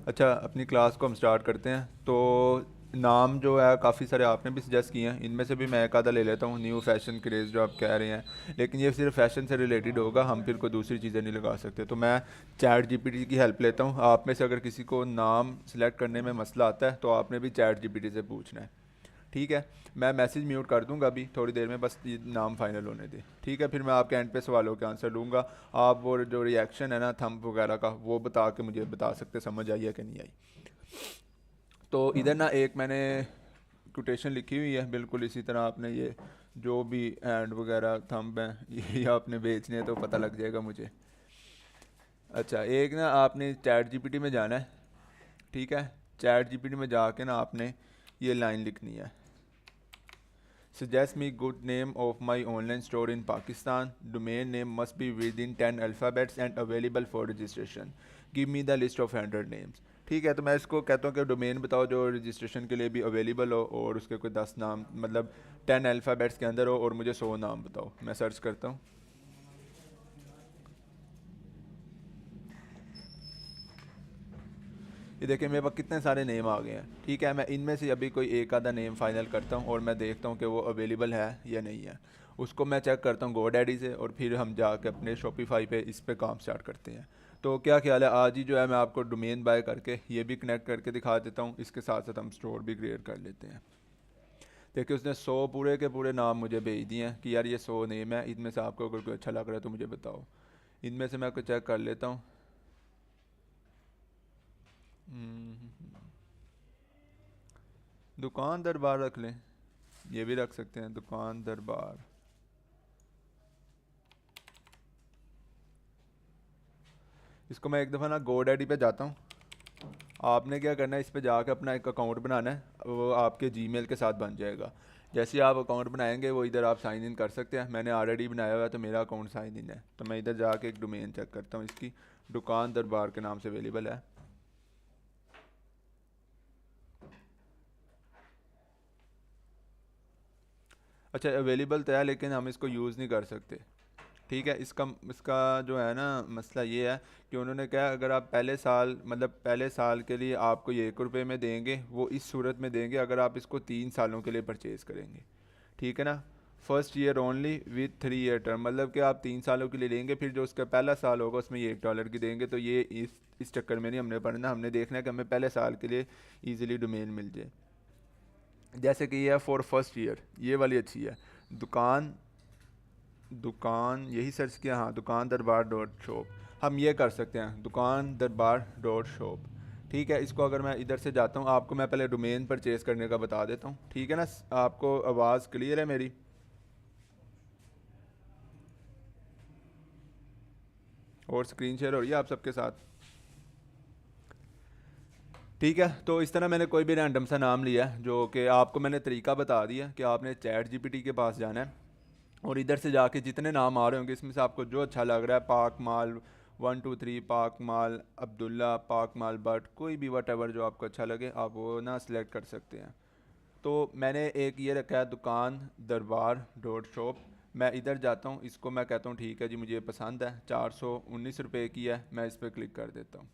अच्छा, अपनी क्लास को हम स्टार्ट करते हैं। तो नाम जो है काफ़ी सारे आपने भी सजेस्ट किए हैं, इनमें से भी मैं एक आधा ले लेता हूँ। न्यू फैशन क्रेज़ जो आप कह रहे हैं, लेकिन ये सिर्फ फैशन से रिलेटेड होगा, हम फिर कोई दूसरी चीज़ें नहीं लगा सकते। तो मैं चैट जीपीटी की हेल्प लेता हूँ। आप में से अगर किसी को नाम सेलेक्ट करने में मसला आता है तो आपने भी चैट जीपीटी से पूछना है। ठीक है, मैं मैसेज म्यूट कर दूंगा अभी थोड़ी देर में, बस ये नाम फाइनल होने दे। ठीक है, फिर मैं आपके एंड पे सवालों के आंसर दूंगा। आप वो जो रिएक्शन है ना थंब वगैरह का, वो बता के मुझे बता सकते समझ आई है कि नहीं आई। तो इधर ना एक मैंने कोटेशन लिखी हुई है, बिल्कुल इसी तरह आपने ये जो भी एंड वगैरह थंब हैं ये आपने बेचने हैं तो पता लग जाएगा मुझे। अच्छा, एक ना आपने चैट जीपीटी में जाना है। ठीक है, चैट जीपीटी में जाके ना आपने ये लाइन लिखनी है। Suggest me good name of my online store in Pakistan. Domain name must be within 10 alphabets and available for registration. Give me the list of 100 names. ठीक है, तो मैं इसको कहता हूँ कि डोमेन बताओ जो रजिस्ट्रेशन के लिए भी अवेलेबल हो और उसके कोई 10 नाम, मतलब 10 अल्फ़ाबेट्स के अंदर हो, और मुझे 100 नाम बताओ। मैं सर्च करता हूँ। ये देखिए मेरे पास कितने सारे नेम आ गए हैं। ठीक है, मैं इनमें से अभी कोई एक आधा नेम फाइनल करता हूँ और मैं देखता हूँ कि वो अवेलेबल है या नहीं है। उसको मैं चेक करता हूँ गोडैडी से, और फिर हम जाके अपने शॉपिफाई पे इस पे काम स्टार्ट करते हैं। तो क्या ख्याल है, आज ही जो है मैं आपको डोमेन बाय करके ये भी कनेक्ट करके दिखा देता हूँ, इसके साथ साथ हम स्टोर भी क्रिएट कर लेते हैं। देखिए उसने 100 पूरे के पूरे नाम मुझे भेज दिए हैं कि यार ये 100 नेम है, इनमें से आपको अगर कोई अच्छा लग रहा है तो मुझे बताओ। इनमें से मैं कोई चेक कर लेता हूँ। हम्म, दुकान दरबार रख लें, ये भी रख सकते हैं दुकान दरबार। इसको मैं एक दफ़ा ना गोडैडी पे जाता हूँ। आपने क्या करना है, इस पे जाकर अपना एक अकाउंट बनाना है, वो आपके जीमेल के साथ बन जाएगा। जैसे ही आप अकाउंट बनाएंगे वो इधर आप साइन इन कर सकते हैं। मैंने ऑलरेडी बनाया हुआ है तो मेरा अकाउंट साइन इन है। तो मैं इधर जाके एक डोमेन चेक करता हूँ, इसकी दुकान दरबार के नाम से अवेलेबल है। अच्छा, अवेलेबल तो है लेकिन हम इसको यूज़ नहीं कर सकते। ठीक है, इसका इसका जो है ना मसला ये है कि उन्होंने कहा अगर आप पहले साल, मतलब पहले साल के लिए आपको ये 1 रुपये में देंगे, वो इस सूरत में देंगे अगर आप इसको 3 सालों के लिए परचेज़ करेंगे। ठीक है ना, first year only with 3 year term, मतलब कि आप 3 सालों के लिए लेंगे, फिर जो उसका पहला साल होगा उसमें ये $1 की देंगे। तो ये इस चक्कर में नहीं हमने पढ़ना, हमने देखना है कि हमें पहले साल के लिए ईजिली डोमेन मिल जाए। जैसे कि ये है फॉर फर्स्ट ईयर, ये वाली अच्छी है। दुकान दुकान यही सर्च किया, हाँ, दुकान दरबार डॉट शॉप। हम ये कर सकते हैं दुकान दरबार डॉट शॉप। ठीक है, इसको अगर मैं इधर से जाता हूँ, आपको मैं पहले डोमेन परचेज़ करने का बता देता हूँ। ठीक है ना, आपको आवाज़ क्लियर है मेरी? और स्क्रीन शेयर हो रही है आप सबके साथ? ठीक है, तो इस तरह मैंने कोई भी रैंडम सा नाम लिया है, जो कि आपको मैंने तरीका बता दिया कि आपने चैट जीपीटी के पास जाना है और इधर से जाके जितने नाम आ रहे होंगे इसमें से आपको जो अच्छा लग रहा है, पाक माल 123, पाक माल अब्दुल्ला, पाक माल बट, कोई भी वट एवर जो आपको अच्छा लगे आप वो ना सिलेक्ट कर सकते हैं। तो मैंने एक ये रखा है दुकान दरबार डॉट शॉप। मैं इधर जाता हूँ, इसको मैं कहता हूँ ठीक है जी मुझे ये पसंद है, 419 रुपये की है। मैं इस पर क्लिक कर देता हूँ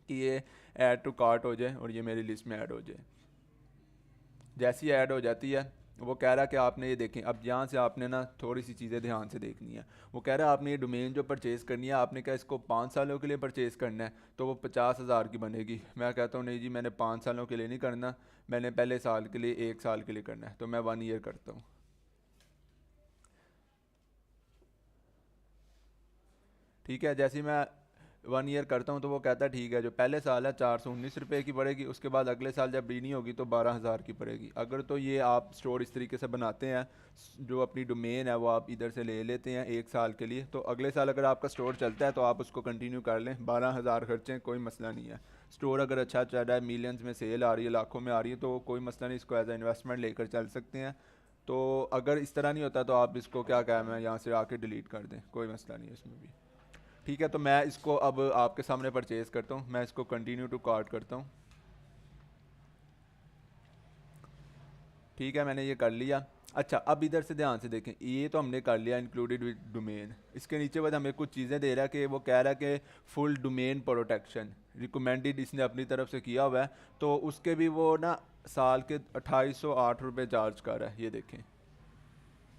कि ये ऐड टू कार्ट हो जाए और ये मेरी लिस्ट में ऐड हो जाए। जैसी ऐड हो जाती है वो कह रहा है कि आपने ये देखें, अब यहाँ से आपने ना थोड़ी सी चीज़ें ध्यान से देखनी है। वो कह रहा है आपने ये डोमेन जो परचेज़ करनी है, आपने क्या इसको 5 सालों के लिए परचेज़ करना है, तो वो 50,000 की बनेगी। मैं कहता हूँ नहीं जी, मैंने 5 सालों के लिए नहीं करना, मैंने पहले साल के लिए 1 साल के लिए करना है, तो मैं 1 ईयर करता हूँ। ठीक है, जैसे ही मैं 1 ईयर करता हूँ तो वो कहता है ठीक है, जो पहले साल है 419 रुपये की पड़ेगी, उसके बाद अगले साल जब रीनी होगी तो 12,000 की पड़ेगी। अगर तो ये आप स्टोर इस तरीके से बनाते हैं, जो अपनी डोमेन है वो आप इधर से ले लेते हैं 1 साल के लिए, तो अगले साल अगर आपका स्टोर चलता है तो आप उसको कंटिन्यू कर लें, 12,000 खर्चें, कोई मसला नहीं है। स्टोर अगर अच्छा चल रहा है, मिलियंस में सेल आ रही है, लाखों में आ रही है, तो कोई मसला नहीं, इसको एज ए इन्वेस्टमेंट लेकर चल सकते हैं। तो अगर इस तरह नहीं होता तो आप इसको क्या कहना है यहाँ से आके डिलीट कर दें, कोई मसला नहीं है इसमें भी। ठीक है, तो मैं इसको अब आपके सामने परचेज़ करता हूँ, मैं इसको कंटिन्यू टू कार्ट करता हूँ। ठीक है, मैंने ये कर लिया। अच्छा, अब इधर से ध्यान से देखें, ये तो हमने कर लिया इंक्लूडेड विद डोमेन। इसके नीचे बाद हमें कुछ चीज़ें दे रहा है कि वो कह रहा है कि फुल डोमेन प्रोटेक्शन। रिकमेंडेड इसने अपनी तरफ से किया हुआ है, तो उसके भी वो ना साल के 2808 रुपये चार्ज कर रहा है, ये देखें।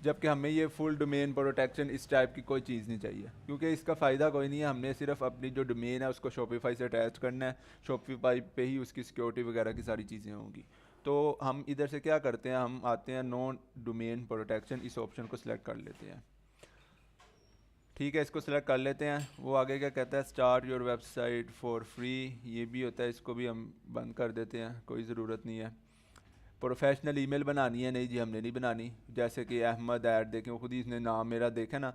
जबकि हमें ये फुल डोमेन प्रोटेक्शन इस टाइप की कोई चीज़ नहीं चाहिए, क्योंकि इसका फ़ायदा कोई नहीं है। हमने सिर्फ अपनी जो डोमेन है उसको शॉपिफाई से अटैच करना है, शॉपिफाई पे ही उसकी सिक्योरिटी वगैरह की सारी चीज़ें होंगी। तो हम इधर से क्या करते हैं, हम आते हैं नो डोमेन प्रोटेक्शन, इस ऑप्शन को सिलेक्ट कर लेते हैं। ठीक है, इसको सिलेक्ट कर लेते हैं। वो आगे क्या कहता है, start your website for free, ये भी होता है, इसको भी हम बंद कर देते हैं, कोई ज़रूरत नहीं है। प्रोफेशनल ईमेल बनानी है, नहीं जी हमने नहीं बनानी। जैसे कि अहमद ऐड देखें, वो खुद ही इसने नाम मेरा देखा ना,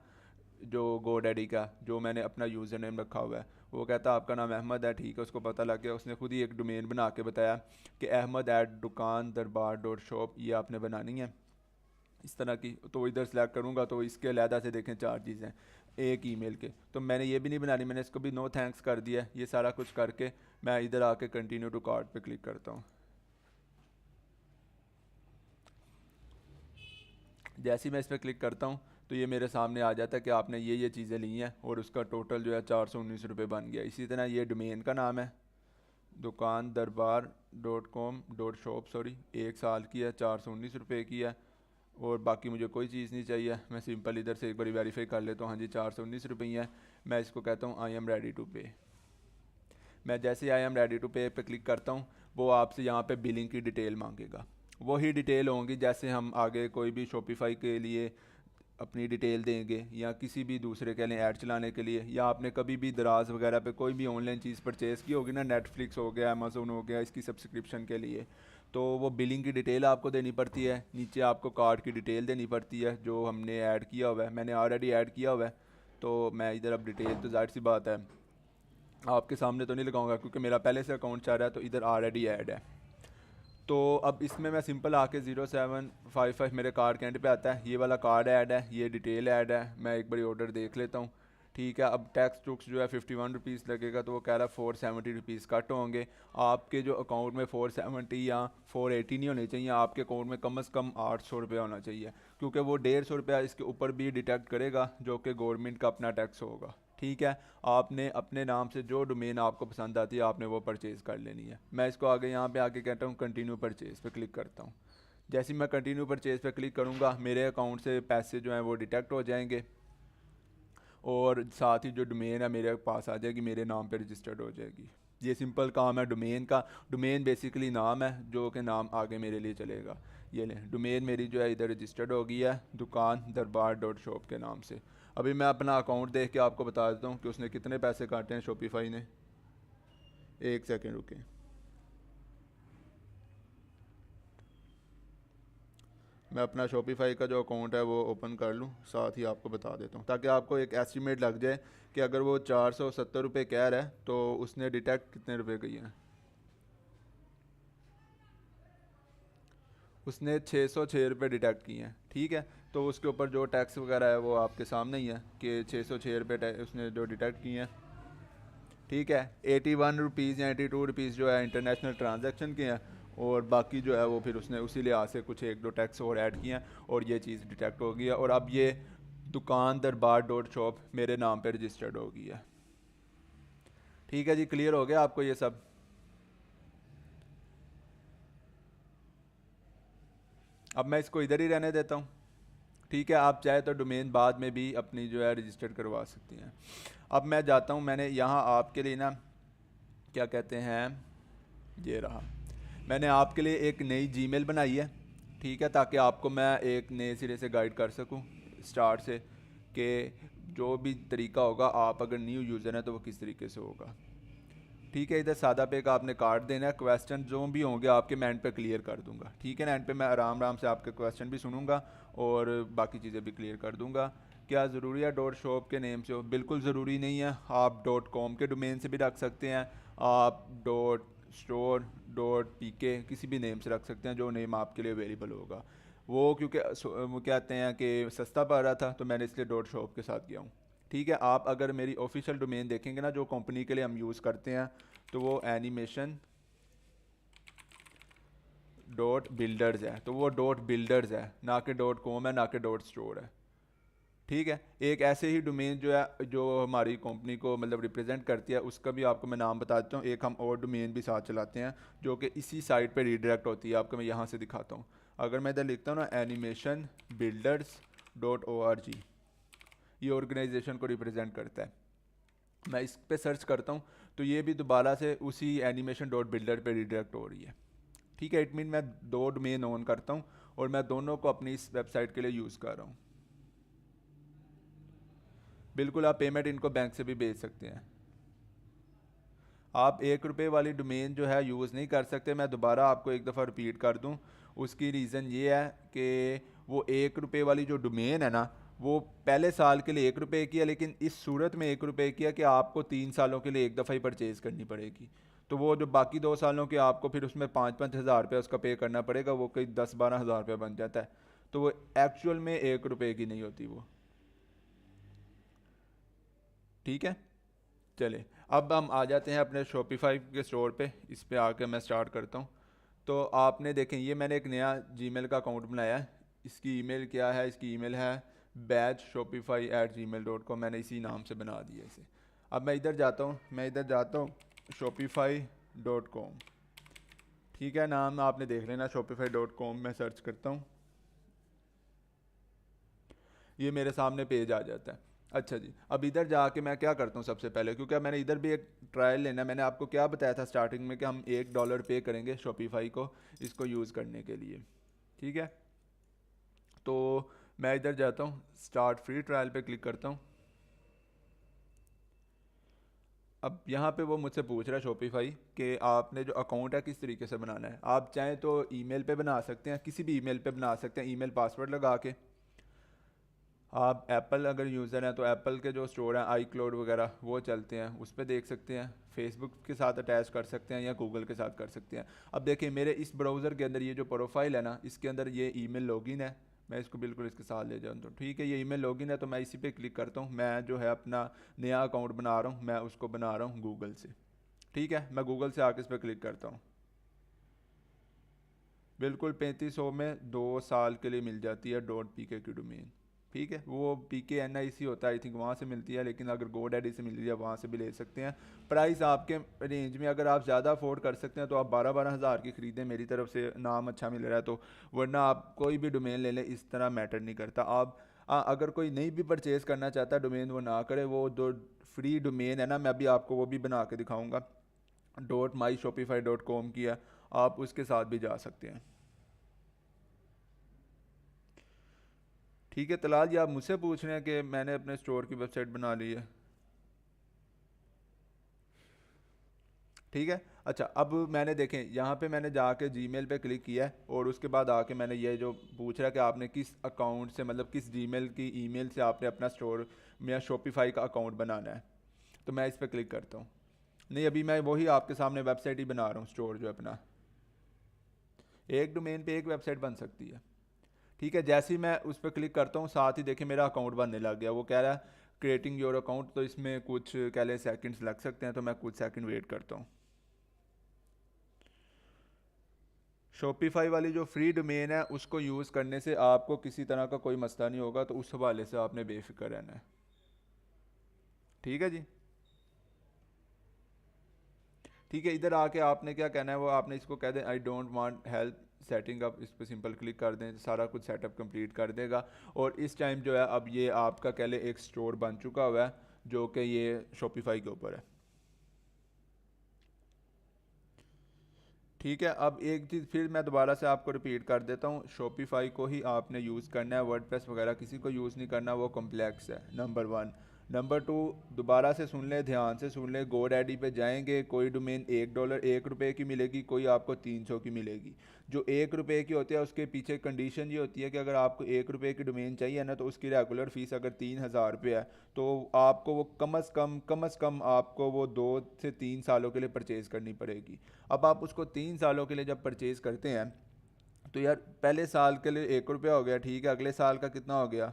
जो गोडैडी का जो मैंने अपना यूज़र नेम रखा हुआ है, वो कहता है आपका नाम अहमद है, ठीक है, उसको पता लग गया। उसने खुद ही एक डोमेन बना के बताया कि अहमद ऐट दुकान दरबार डॉट शॉप, ये आपने बनानी है इस तरह की। तो इधर सेलेक्ट करूँगा तो इसके अलहदा से देखें चार चीज़ें एक ईमेल के, तो मैंने ये भी नहीं बनानी, मैंने इसको भी नो थैंक्स कर दिया। ये सारा कुछ करके मैं इधर आके कंटिन्यू टू कार्ट पे क्लिक करता हूँ। जैसे ही मैं इस पर क्लिक करता हूँ तो ये मेरे सामने आ जाता है कि आपने ये चीज़ें ली हैं और उसका टोटल जो है 419 रुपये बन गया। इसी तरह ये डोमेन का नाम है दुकान दरबार .com.shop, सॉरी, 1 साल की है, 419 रुपये की है। और बाकी मुझे कोई चीज़ नहीं चाहिए, मैं सिंपल इधर से एक बार वेरीफाई कर लेता हूँ, हाँ जी 419 रुपये ही है। मैं इसको कहता हूँ आई एम रेडी टू पे। मैं जैसे आई एम रेडी टू पे पे क्लिक करता हूँ, वो आपसे यहाँ पे बिलिंग की डिटेल मांगेगा। वही डिटेल होंगी जैसे हम आगे कोई भी शॉपिफाई के लिए अपनी डिटेल देंगे या किसी भी दूसरे के लिए ऐड चलाने के लिए, या आपने कभी भी दराज वगैरह पे कोई भी ऑनलाइन चीज़ परचेज़ की होगी ना, नेटफ्लिक्स हो गया, अमेज़ोन हो गया, इसकी सब्सक्रिप्शन के लिए, तो वो बिलिंग की डिटेल आपको देनी पड़ती है। नीचे आपको कार्ड की डिटेल देनी पड़ती है जो हमने ऐड किया हुआ है, मैंने ऑलरेडी ऐड किया हुआ है। तो मैं इधर अब डिटेल, तो जाहिर सी बात है आपके सामने तो नहीं लगाऊंगा क्योंकि मेरा पहले से अकाउंट चल रहा है, तो इधर ऑलरेडी ऐड है। तो अब इसमें मैं सिंपल आके 0755 मेरे कार्ड के एंड पे आता है, ये वाला कार्ड ऐड है, ये डिटेल ऐड है। मैं एक बारी ऑर्डर देख लेता हूँ। ठीक है, अब टैक्स टुक्स जो है 51 रुपीज़ लगेगा, तो वो कह रहा है 470 रुपीज़ कट होंगे। आपके जो अकाउंट में 470 या 480 नहीं होने चाहिए, आपके अकाउंट में कम से कम 800 रुपया होना चाहिए, क्योंकि वो 150 रुपया इसके ऊपर भी डिटेक्ट करेगा जो कि गवर्नमेंट का अपना टैक्स होगा। ठीक है, आपने अपने नाम से जो डोमेन आपको पसंद आती है आपने वो परचेज़ कर लेनी है। मैं इसको आगे यहाँ पे आके कहता हूँ कंटिन्यू परचेज़ पे क्लिक करता हूँ। जैसे ही मैं कंटिन्यू परचेज़ पे क्लिक करूँगा मेरे अकाउंट से पैसे जो हैं वो डिटेक्ट हो जाएंगे और साथ ही जो डोमेन है मेरे पास आ जाएगी, मेरे नाम पे रजिस्टर्ड हो जाएगी। ये सिंपल काम है डोमेन का। डोमेन बेसिकली नाम है जो कि नाम आगे मेरे लिए चलेगा। ये लें, डोमेन मेरी जो है इधर रजिस्टर्ड हो गई है दुकान दरबार डॉट शॉप के नाम से। अभी मैं अपना अकाउंट देख के आपको बता देता हूँ कि उसने कितने पैसे काटे हैं शॉपिफाई ने। एक सेकेंड रुकें। मैं अपना शॉपिफाई का जो अकाउंट है वो ओपन कर लूँ, साथ ही आपको बता देता हूँ ताकि आपको एक एस्टिमेट लग जाए कि अगर वो 470 रुपये कह रहा है तो उसने डिटेक्ट कितने रुपए किए हैं। उसने 606 रुपये डिटेक्ट किए हैं। ठीक है, तो उसके ऊपर जो टैक्स वगैरह है वो आपके सामने ही है कि 606 रुपये उसने जो डिटेक्ट किए हैं। ठीक है, 81 रुपीज़ या 82 रुपीज़ जो है इंटरनेशनल ट्रांजैक्शन के हैं, और बाकी जो है वो फिर उसने उसी लिहाज से कुछ एक दो टैक्स और ऐड किए हैं और ये चीज़ डिटेक्ट हो गई है। और अब ये दुकान दरबार डॉट शॉप मेरे नाम पे रजिस्टर्ड हो गई है। ठीक है जी, क्लियर हो गया आपको ये सब। अब मैं इसको इधर ही रहने देता हूँ। ठीक है, आप चाहे तो डोमेन बाद में भी अपनी जो है रजिस्टर्ड करवा सकती हैं। अब मैं जाता हूँ, मैंने यहाँ आपके लिए ना क्या कहते हैं, ये रहा, मैंने आपके लिए एक नई जीमेल बनाई है। ठीक है, ताकि आपको मैं एक नए सिरे से गाइड कर सकूं स्टार्ट से, कि जो भी तरीका होगा आप अगर न्यू यूज़र हैं तो वो किस तरीके से होगा। ठीक है, इधर सादा पे का आपने कार्ड देना है, क्वेश्चन जो भी होंगे आपके मैं एंड पे क्लियर कर दूंगा। ठीक है ना, एंड पे मैं आराम आराम से आपके क्वेश्चन भी सुनूंगा और बाकी चीज़ें भी क्लियर कर दूंगा। क्या ज़रूरी है डॉट शॉप के नेम से हो? बिल्कुल ज़रूरी नहीं है, आप डॉट कॉम के डोमेन से भी रख सकते हैं, आप डॉट स्टोर डॉट पीके किसी भी नेम से रख सकते हैं जो नेम आपके लिए अवेलेबल होगा। वो क्योंकि वो कहते हैं कि सस्ता पड़ रहा था तो मैंने इसलिए डॉट शॉप के साथ गया हूँ। ठीक है, आप अगर मेरी ऑफिशियल डोमेन देखेंगे ना जो कंपनी के लिए हम यूज़ करते हैं, तो वो एनिमेशन डॉट बिल्डर्स है, तो वो डॉट बिल्डर्स है, ना कि डॉट कॉम है, ना कि डॉट स्टोर है। ठीक है, एक ऐसे ही डोमेन जो है जो हमारी कंपनी को मतलब रिप्रेजेंट करती है, उसका भी आपको मैं नाम बता देता हूँ। एक हम और डोमेन भी साथ चलाते हैं जो कि इसी साइट पे रीडायरेक्ट होती है। आपको मैं यहाँ से दिखाता हूँ। अगर मैं इधर लिखता हूँ ना animationbuilders.org, ये ऑर्गेनाइजेशन को रिप्रेजेंट करता है। मैं इस पे सर्च करता हूँ तो ये भी दोबारा से उसी एनिमेशन डॉट बिल्डर पर रीडायरेक्ट हो रही है। ठीक है, इट मीन मैं दो डोमेन ऑन करता हूँ और मैं दोनों को अपनी इस वेबसाइट के लिए यूज़ कर रहा हूँ। बिल्कुल, आप पेमेंट इनको बैंक से भी भेज सकते हैं। आप 1 रुपये वाली डोमेन जो है यूज़ नहीं कर सकते। मैं दोबारा आपको एक दफ़ा रिपीट कर दूं, उसकी रीज़न ये है कि वो 1 रुपये वाली जो डोमेन है ना, वो पहले साल के लिए 1 रुपये की है, लेकिन इस सूरत में 1 रुपये की है कि आपको 3 सालों के लिए एक दफ़ा ही परचेज़ करनी पड़ेगी। तो वो जो बाकी 2 सालों के आपको फिर उसमें 5-5 हज़ार रुपये उसका पे करना पड़ेगा, वो कहीं 10-12 हज़ार रुपये बन जाता है। तो वो एक्चुअल में 1 रुपये की नहीं होती वो। ठीक है, चले अब हम आ जाते हैं अपने शॉपिफाई के स्टोर पे। इस पे आके मैं स्टार्ट करता हूँ। तो आपने देखें, ये मैंने एक नया जीमेल का अकाउंट बनाया है। इसकी ईमेल क्या है? इसकी ईमेल है batchshopify@gmail.com। मैंने इसी नाम से बना दिया इसे। अब मैं इधर जाता हूँ, shopify.com। ठीक है, नाम आपने देख लेना shopify.com। मैं सर्च करता हूँ, ये मेरे सामने पेज आ जाता है। अच्छा जी, अब इधर जाके मैं क्या करता हूँ सबसे पहले, क्योंकि मैंने इधर भी एक ट्रायल लेना है। मैंने आपको क्या बताया था स्टार्टिंग में कि हम $1 पे करेंगे शॉपिफाई को इसको यूज़ करने के लिए। ठीक है, तो मैं इधर जाता हूँ, स्टार्ट फ्री ट्रायल पे क्लिक करता हूँ। अब यहाँ पे वो मुझसे पूछ रहा है शॉपिफाई कि आपने जो अकाउंट है किस तरीके से बनाना है। आप चाहें तो ईमेल पे बना सकते हैं, किसी भी ईमेल पे बना सकते हैं, ईमेल पासवर्ड लगा के। आप एप्पल अगर यूज़र हैं तो एप्पल के जो स्टोर हैं आई क्लाउड वगैरह वो चलते हैं, उस पर देख सकते हैं। फेसबुक के साथ अटैच कर सकते हैं या गूगल के साथ कर सकते हैं। अब देखिए, मेरे इस ब्राउज़र के अंदर ये जो प्रोफाइल है ना, इसके अंदर ये ईमेल लॉगिन है। मैं इसको बिल्कुल इसके साथ ले जाऊँ तो ठीक है, ये ईमेल लॉगिन है। तो मैं इसी पे क्लिक करता हूँ। मैं जो है अपना नया अकाउंट बना रहा हूँ, मैं उसको बना रहा हूँ गूगल से। ठीक है, मैं गूगल से आके इस पर क्लिक करता हूँ। बिल्कुल 3500 में 2 साल के लिए मिल जाती है .pk की डोमेन। ठीक है, वो PKNIC होता है, आई थिंक वहाँ से मिलती है, लेकिन अगर GoDaddy से मिल रही है वहाँ से भी ले सकते हैं। प्राइस आपके रेंज में, अगर आप ज़्यादा अफोर्ड कर सकते हैं तो आप 12-12 हज़ार की ख़रीदें, मेरी तरफ से नाम अच्छा मिल रहा है तो। वरना आप कोई भी डोमेन ले लें, इस तरह मैटर नहीं करता। आप अगर कोई नहीं भी परचेज़ करना चाहता डोमेन, वो ना करे। वो जो फ्री डोमेन है ना, मैं अभी आपको वो भी बना के दिखाऊँगा, .myshopify.com की है, आप उसके साथ भी जा सकते हैं। ठीक है, तलाल जी आप मुझसे पूछ रहे हैं कि मैंने अपने स्टोर की वेबसाइट बना ली है। ठीक है, अच्छा, अब मैंने देखें यहाँ पे मैंने जाके जीमेल पे क्लिक किया है और उसके बाद आके मैंने ये जो पूछ रहा है कि आपने किस अकाउंट से, मतलब किस जीमेल की ईमेल से आपने अपना स्टोर या शॉपिफाई का अकाउंट बनाना है। तो मैं इस पर क्लिक करता हूँ। नहीं, अभी मैं वही आपके सामने वेबसाइट ही बना रहा हूँ, स्टोर जो अपना। एक डोमेन पे एक वेबसाइट बन सकती है। ठीक है, जैसे ही मैं उस पर क्लिक करता हूँ, साथ ही देखिए मेरा अकाउंट बनने लग गया। वो कह रहा है क्रिएटिंग योर अकाउंट, तो इसमें कुछ कह लें सेकंड्स लग सकते हैं, तो मैं कुछ सेकंड वेट करता हूँ। शॉपिफाई वाली जो फ्री डोमेन है उसको यूज़ करने से आपको किसी तरह का कोई मसला नहीं होगा, तो उस हवाले से आपने बेफिक्र रहना है। ठीक है जी, ठीक है, इधर आके आपने क्या कहना है, वो आपने इसको कह दें I don't want help setting up. इस पर सिंपल क्लिक कर दें, सारा कुछ सेटअप कंप्लीट कर देगा। और इस टाइम जो है अब ये आपका कह ले एक स्टोर बन चुका हुआ है जो कि ये शॉपिफाई के ऊपर है। ठीक है, अब एक चीज़ फिर मैं दोबारा से आपको रिपीट कर देता हूँ, शॉपिफाई को ही आपने यूज़ करना है, वर्डप्रेस वगैरह किसी को यूज़ नहीं करना, वो कॉम्प्लेक्स है, नंबर 1। नंबर 2, दोबारा से सुन ले, ध्यान से सुन ले, GoDaddy पे जाएंगे, कोई डोमेन $1 की मिलेगी, कोई आपको 300 की मिलेगी। जो $1 की होती है उसके पीछे कंडीशन ये होती है कि अगर आपको $1 की डोमेन चाहिए ना, तो उसकी रेगुलर फ़ीस अगर 3,000 रुपये है, तो आपको वो कम अज़ कम आपको वो 2 से 3 सालों के लिए परचेज़ करनी पड़ेगी। अब आप उसको 3 सालों के लिए जब परचेज़ करते हैं, तो यार पहले साल के लिए $1 हो गया, ठीक है, अगले साल का कितना हो गया?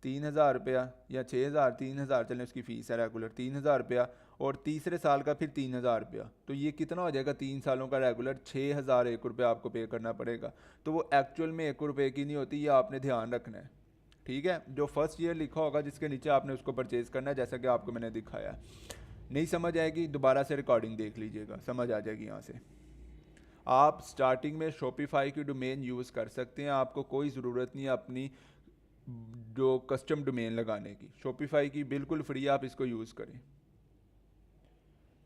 3,000 रुपया या 6,000, 3,000 चलें, उसकी फ़ीस है रेगुलर 3,000 रुपया। और तीसरे साल का फिर 3,000 रुपया, तो ये कितना हो जाएगा? 3 सालों का रेगुलर 6,001 रुपया आपको पे करना पड़ेगा। तो वो एक्चुअल में $1 की नहीं होती, ये आपने ध्यान रखना है। ठीक है, जो फर्स्ट ईयर लिखा होगा जिसके नीचे आपने उसको परचेज़ करना है, जैसा कि आपको मैंने दिखाया। नहीं समझ आएगी दोबारा से रिकॉर्डिंग देख लीजिएगा, समझ आ जाएगी यहाँ से। आप स्टार्टिंग में शॉपिफाई की डोमेन यूज़ कर सकते हैं, आपको कोई ज़रूरत नहीं है अपनी जो कस्टम डोमेन लगाने की। शॉपिफाई की बिल्कुल फ्री, आप इसको यूज़ करें।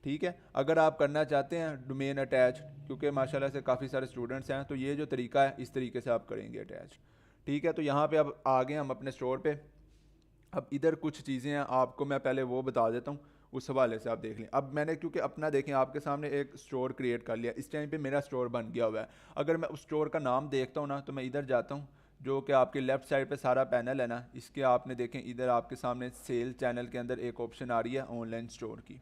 ठीक है, अगर आप करना चाहते हैं डोमेन अटैच, क्योंकि माशाल्लाह से काफ़ी सारे स्टूडेंट्स हैं, तो ये जो तरीका है इस तरीके से आप करेंगे अटैच। ठीक है, तो यहाँ पे अब आ गए हम अपने स्टोर पे। अब इधर कुछ चीज़ें हैं, आपको मैं पहले वो बता देता हूँ, उस हवाले से आप देख लें। अब मैंने क्योंकि अपना देखें आपके सामने एक स्टोर क्रिएट कर लिया, इस टाइम पे मेरा स्टोर बन गया हुआ है। अगर मैं उस स्टोर का नाम देखता हूँ ना, तो मैं इधर जाता हूँ, जो कि आपके लेफ्ट साइड पे सारा पैनल है ना, इसके आपने देखें इधर आपके सामने सेल चैनल के अंदर एक ऑप्शन आ रही है ऑनलाइन स्टोर की।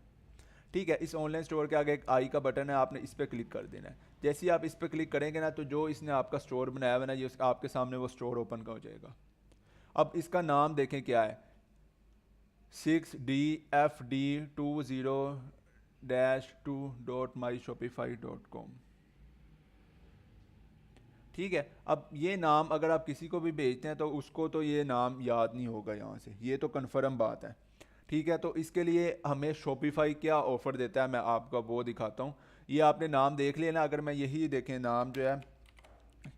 ठीक है, इस ऑनलाइन स्टोर के आगे एक आई का बटन है, आपने इस पर क्लिक कर देना है। जैसे ही आप इस पर क्लिक करेंगे ना, तो जो इसने आपका स्टोर बनाया हुआ है ना, ये आपके सामने वो स्टोर ओपन का हो जाएगा। अब इसका नाम देखें क्या है, 6DFD20-2.myshopify.com। ठीक है, अब ये नाम अगर आप किसी को भी भेजते हैं तो उसको तो ये नाम याद नहीं होगा यहाँ से, ये तो कन्फर्म बात है। ठीक है, तो इसके लिए हमें शॉपिफाई क्या ऑफ़र देता है, मैं आपको वो दिखाता हूँ। ये आपने नाम देख लिया ना, अगर मैं यही देखें नाम जो है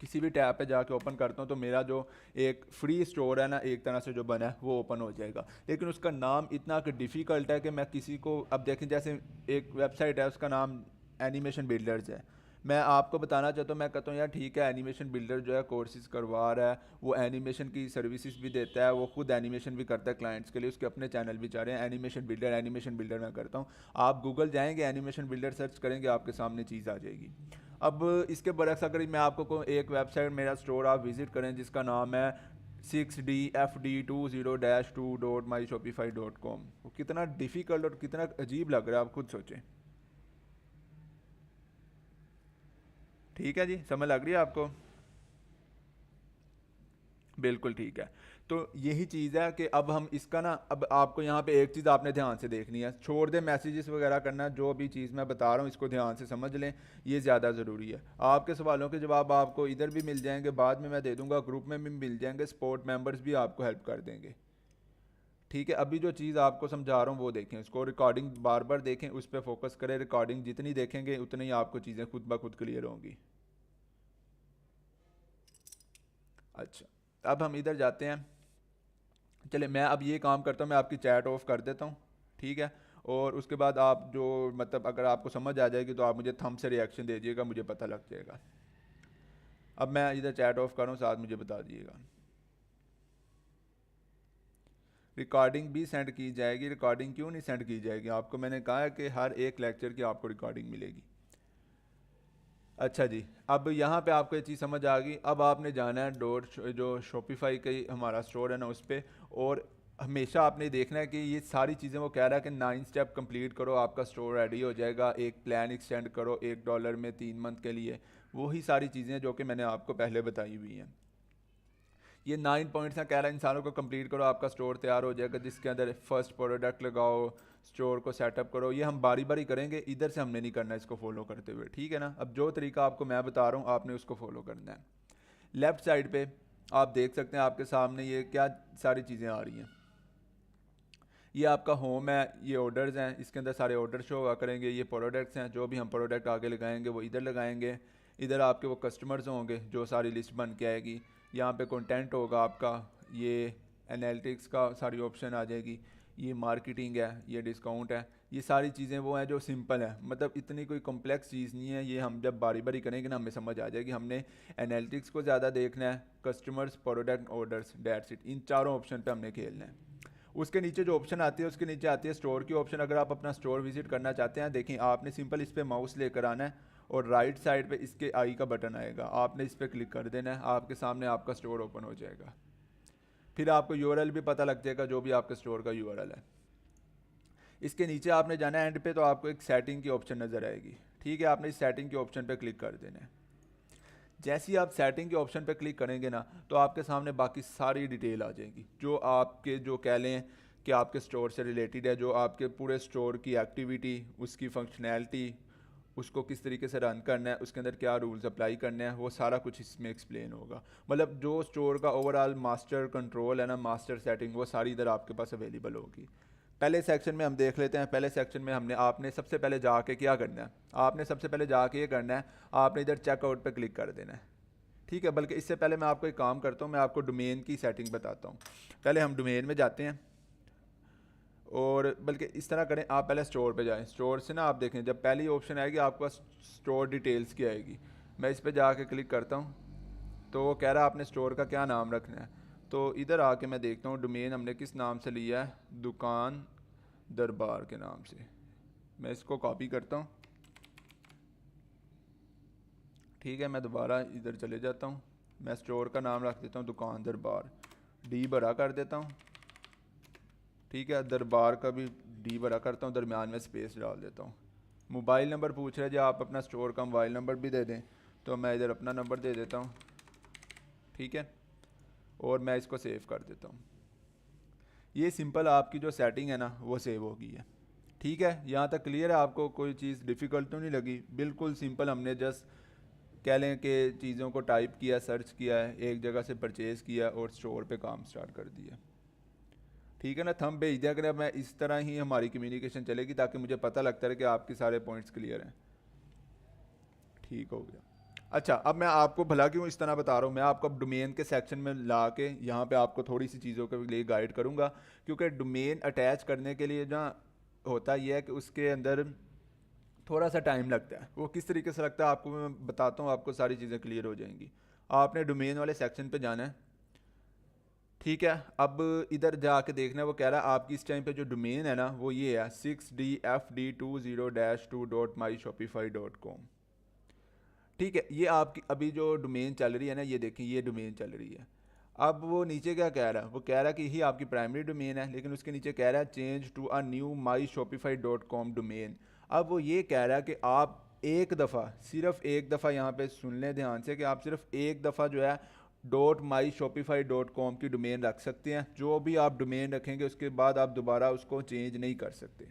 किसी भी टैब पे जाके ओपन करता हूँ, तो मेरा जो एक फ्री स्टोर है ना, एक तरह से जो बना है वो ओपन हो जाएगा। लेकिन उसका नाम इतना डिफ़िकल्ट है कि मैं किसी को, अब देखें जैसे एक वेबसाइट है उसका नाम एनिमेशन बिल्डर्स है, मैं आपको बताना चाहता हूँ, मैं कहता हूँ यार ठीक है एनिमेशन बिल्डर जो है कोर्सेज करवा रहा है, वो एनिमेशन की सर्विसेज भी देता है, वो खुद एनिमेशन भी करता है क्लाइंट्स के लिए, उसके अपने चैनल भी चाह रहे हैं, एनिमेशन बिल्डर मैं करता हूँ। आप गूगल जाएंगे, एनिमेशन बिल्डर सर्च करेंगे, आपके सामने चीज़ आ जाएगी। अब इसके बरक्स अगर मैं आपको एक वेबसाइट मेरा स्टोर आप विज़िट करें जिसका नाम है 6DFD20-2.myshopify.com, वो कितना डिफ़िकल्ट और कितना अजीब लग रहा है, आप खुद सोचें। ठीक है जी, समझ लग रही है आपको? बिल्कुल ठीक है। तो यही चीज़ है कि अब हम इसका ना, अब आपको यहाँ पे एक चीज़ आपने ध्यान से देखनी है, छोड़ दे मैसेजेस वगैरह करना, जो भी चीज़ मैं बता रहा हूँ इसको ध्यान से समझ लें, ये ज़्यादा ज़रूरी है। आपके सवालों के जवाब आपको इधर भी मिल जाएंगे, बाद में मैं दे दूँगा, ग्रुप में भी मिल जाएंगे, सपोर्ट मेंबर्स भी आपको हेल्प कर देंगे। ठीक है, अभी जो चीज़ आपको समझा रहा हूँ वो देखें, उसको रिकॉर्डिंग बार बार देखें, उस पर फोकस करें, रिकॉर्डिंग जितनी देखेंगे उतनी ही आपको चीज़ें खुद ब खुद क्लियर होंगी। अच्छा, अब हम इधर जाते हैं। चले, मैं अब ये काम करता हूँ, मैं आपकी चैट ऑफ कर देता हूँ। ठीक है, और उसके बाद आप जो मतलब अगर आपको समझ आ जाएगी तो आप मुझे थंब से रिएक्शन दे दीजिएगा, मुझे पता लग जाएगा। अब मैं इधर चैट ऑफ करूँ, साथ मुझे बता दीजिएगा। रिकॉर्डिंग भी सेंड की जाएगी, रिकॉर्डिंग क्यों नहीं सेंड की जाएगी, आपको मैंने कहा है कि हर एक लेक्चर की आपको रिकॉर्डिंग मिलेगी। अच्छा जी, अब यहाँ पे आपको ये चीज़ समझ आ गई। अब आपने जाना है जो शॉपिफाई का हमारा स्टोर है ना उस पर, और हमेशा आपने देखना है कि ये सारी चीज़ें वो कह रहा है कि 9 स्टेप कंप्लीट करो, आपका स्टोर रेडी हो जाएगा, एक प्लान एक्सटेंड करो $1 में 3 मंथ के लिए, वही सारी चीज़ें जो कि मैंने आपको पहले बताई हुई हैं। ये 9 पॉइंट्स हैं, कह रहा है इंसानों को कंप्लीट करो, आपका स्टोर तैयार हो जाएगा, जिसके अंदर फर्स्ट प्रोडक्ट लगाओ, स्टोर को सेटअप करो। ये हम बारी बारी करेंगे, इधर से हमने नहीं करना इसको फॉलो करते हुए, ठीक है ना। अब जो तरीका आपको मैं बता रहा हूँ आपने उसको फॉलो करना है। लेफ़्ट साइड पे आप देख सकते हैं आपके सामने ये क्या सारी चीज़ें आ रही हैं, ये आपका होम है, ये ऑर्डर्स हैं, इसके अंदर सारे ऑर्डर शो हुआ करेंगे, ये प्रोडक्ट्स हैं, जो भी हम प्रोडक्ट आगे लगाएंगे वो इधर लगाएंगे। इधर आपके वो कस्टमर्स होंगे जो सारी लिस्ट बन के आएगी, यहाँ पे कंटेंट होगा आपका, ये एनालिटिक्स का सारी ऑप्शन आ जाएगी, ये मार्केटिंग है, ये डिस्काउंट है, ये सारी चीज़ें वो हैं जो सिंपल है, मतलब इतनी कोई कॉम्प्लेक्स चीज़ नहीं है। ये हम जब बारी बारी करेंगे ना हमें समझ आ जाएगी। हमने एनालिटिक्स को ज़्यादा देखना है, customers, product, orders, dates it, इन चारों ऑप्शन पे हमने खेलना है। उसके नीचे जो ऑप्शन आती है उसके नीचे आती है स्टोर की ऑप्शन। अगर आप अपना स्टोर विजिट करना चाहते हैं, देखें आपने सिंपल इस पर माउस लेकर आना है और राइट साइड पे इसके आई का बटन आएगा, आपने इस पर क्लिक कर देना है, आपके सामने आपका स्टोर ओपन हो जाएगा। फिर आपको यूआरएल भी पता लग जाएगा, जो भी आपके स्टोर का यूआरएल है। इसके नीचे आपने जाना है एंड पे, तो आपको एक सेटिंग की ऑप्शन नज़र आएगी। ठीक है, आपने इस सेटिंग के ऑप्शन पे क्लिक कर देना है। जैसे ही आप सेटिंग के ऑप्शन पे क्लिक करेंगे ना, तो आपके सामने बाकी सारी डिटेल आ जाएगी, जो आपके जो कह लें कि आपके स्टोर से रिलेटेड है, जो आपके पूरे स्टोर की एक्टिविटी, उसकी फंक्शनैलिटी, उसको किस तरीके से रन करना है, उसके अंदर क्या रूल्स अप्लाई करने हैं, वो सारा कुछ इसमें एक्सप्लेन होगा। मतलब जो स्टोर का ओवरऑल मास्टर कंट्रोल है ना, मास्टर सेटिंग, वो सारी इधर आपके पास अवेलेबल होगी। पहले सेक्शन में हम देख लेते हैं। पहले सेक्शन में आपने सबसे पहले जाके क्या करना है, आपने सबसे पहले जाके ये करना है, आपने इधर चेकआउट पे क्लिक कर देना है। ठीक है, बल्कि इससे पहले मैं आपको एक काम करता हूँ, मैं आपको डोमेन की सेटिंग बताता हूँ। पहले हम डोमेन में जाते हैं, और बल्कि इस तरह करें, आप पहले स्टोर पे जाएं। स्टोर से ना आप देखें, जब पहली ऑप्शन आएगी आपके पास स्टोर डिटेल्स की आएगी, मैं इस पर जाके क्लिक करता हूँ, तो वो कह रहा है आपने स्टोर का क्या नाम रखना है। तो इधर आके मैं देखता हूँ डोमेन हमने किस नाम से लिया है, दुकान दरबार के नाम से। मैं इसको कॉपी करता हूँ। ठीक है, मैं दोबारा इधर चले जाता हूँ, मैं स्टोर का नाम रख देता हूँ दुकान दरबार, डी बड़ा कर देता हूँ। ठीक है, दरबार का भी डी बड़ा करता हूँ, दरमियान में स्पेस डाल देता हूँ। मोबाइल नंबर पूछ रहे हैं जी, आप अपना स्टोर का मोबाइल नंबर भी दे दें, तो मैं इधर अपना नंबर दे देता हूँ। ठीक है, और मैं इसको सेव कर देता हूँ। ये सिंपल आपकी जो सेटिंग है ना वो सेव हो गई है। ठीक है, यहाँ तक क्लियर है? आपको कोई चीज़ डिफ़िकल्ट तो नहीं लगी? बिल्कुल सिंपल, हमने जस्ट कह लें कि चीज़ों को टाइप किया, सर्च किया है, एक जगह से परचेज़ किया और स्टोर पे काम स्टार्ट कर दिया। ठीक है ना, थंब भेज दिया करें। मैं इस तरह ही हमारी कम्युनिकेशन चलेगी, ताकि मुझे पता लगता रहे कि आपके सारे पॉइंट्स क्लियर हैं। ठीक हो गया। अच्छा, अब मैं आपको भला क्यों इस तरह बता रहा हूँ, मैं आपको अब डोमेन के सेक्शन में ला के यहाँ पे आपको थोड़ी सी चीज़ों के लिए गाइड करूँगा। क्योंकि डोमेन अटैच करने के लिए ना होता यह है कि उसके अंदर थोड़ा सा टाइम लगता है। वो किस तरीके से लगता है आपको मैं बताता हूँ, आपको सारी चीज़ें क्लियर हो जाएंगी। आपने डोमेन वाले सेक्शन पे जाना है। ठीक है, अब इधर जाके देखना है, वो कह रहा है आपकी इस टाइम पे जो डोमेन है ना वो ये है 6dfd20-2.myshopify.com। ठीक है, ये आपकी अभी जो डोमेन चल रही है ना, ये देखें ये डोमेन चल रही है। अब वो नीचे क्या कह रहा है, वो कह रहा है कि यही आपकी प्राइमरी डोमेन है, लेकिन उसके नीचे कह रहा है change to a new myshopify.com domain. अब वो ये कह रहा है कि आप एक दफ़ा, सिर्फ एक दफ़ा, यहाँ पे सुन लें ध्यान से, कि आप सिर्फ एक दफ़ा जो है .myshopify.com की डोमेन रख सकते हैं। जो भी आप डोमेन रखेंगे उसके बाद आप दोबारा उसको चेंज नहीं कर सकते।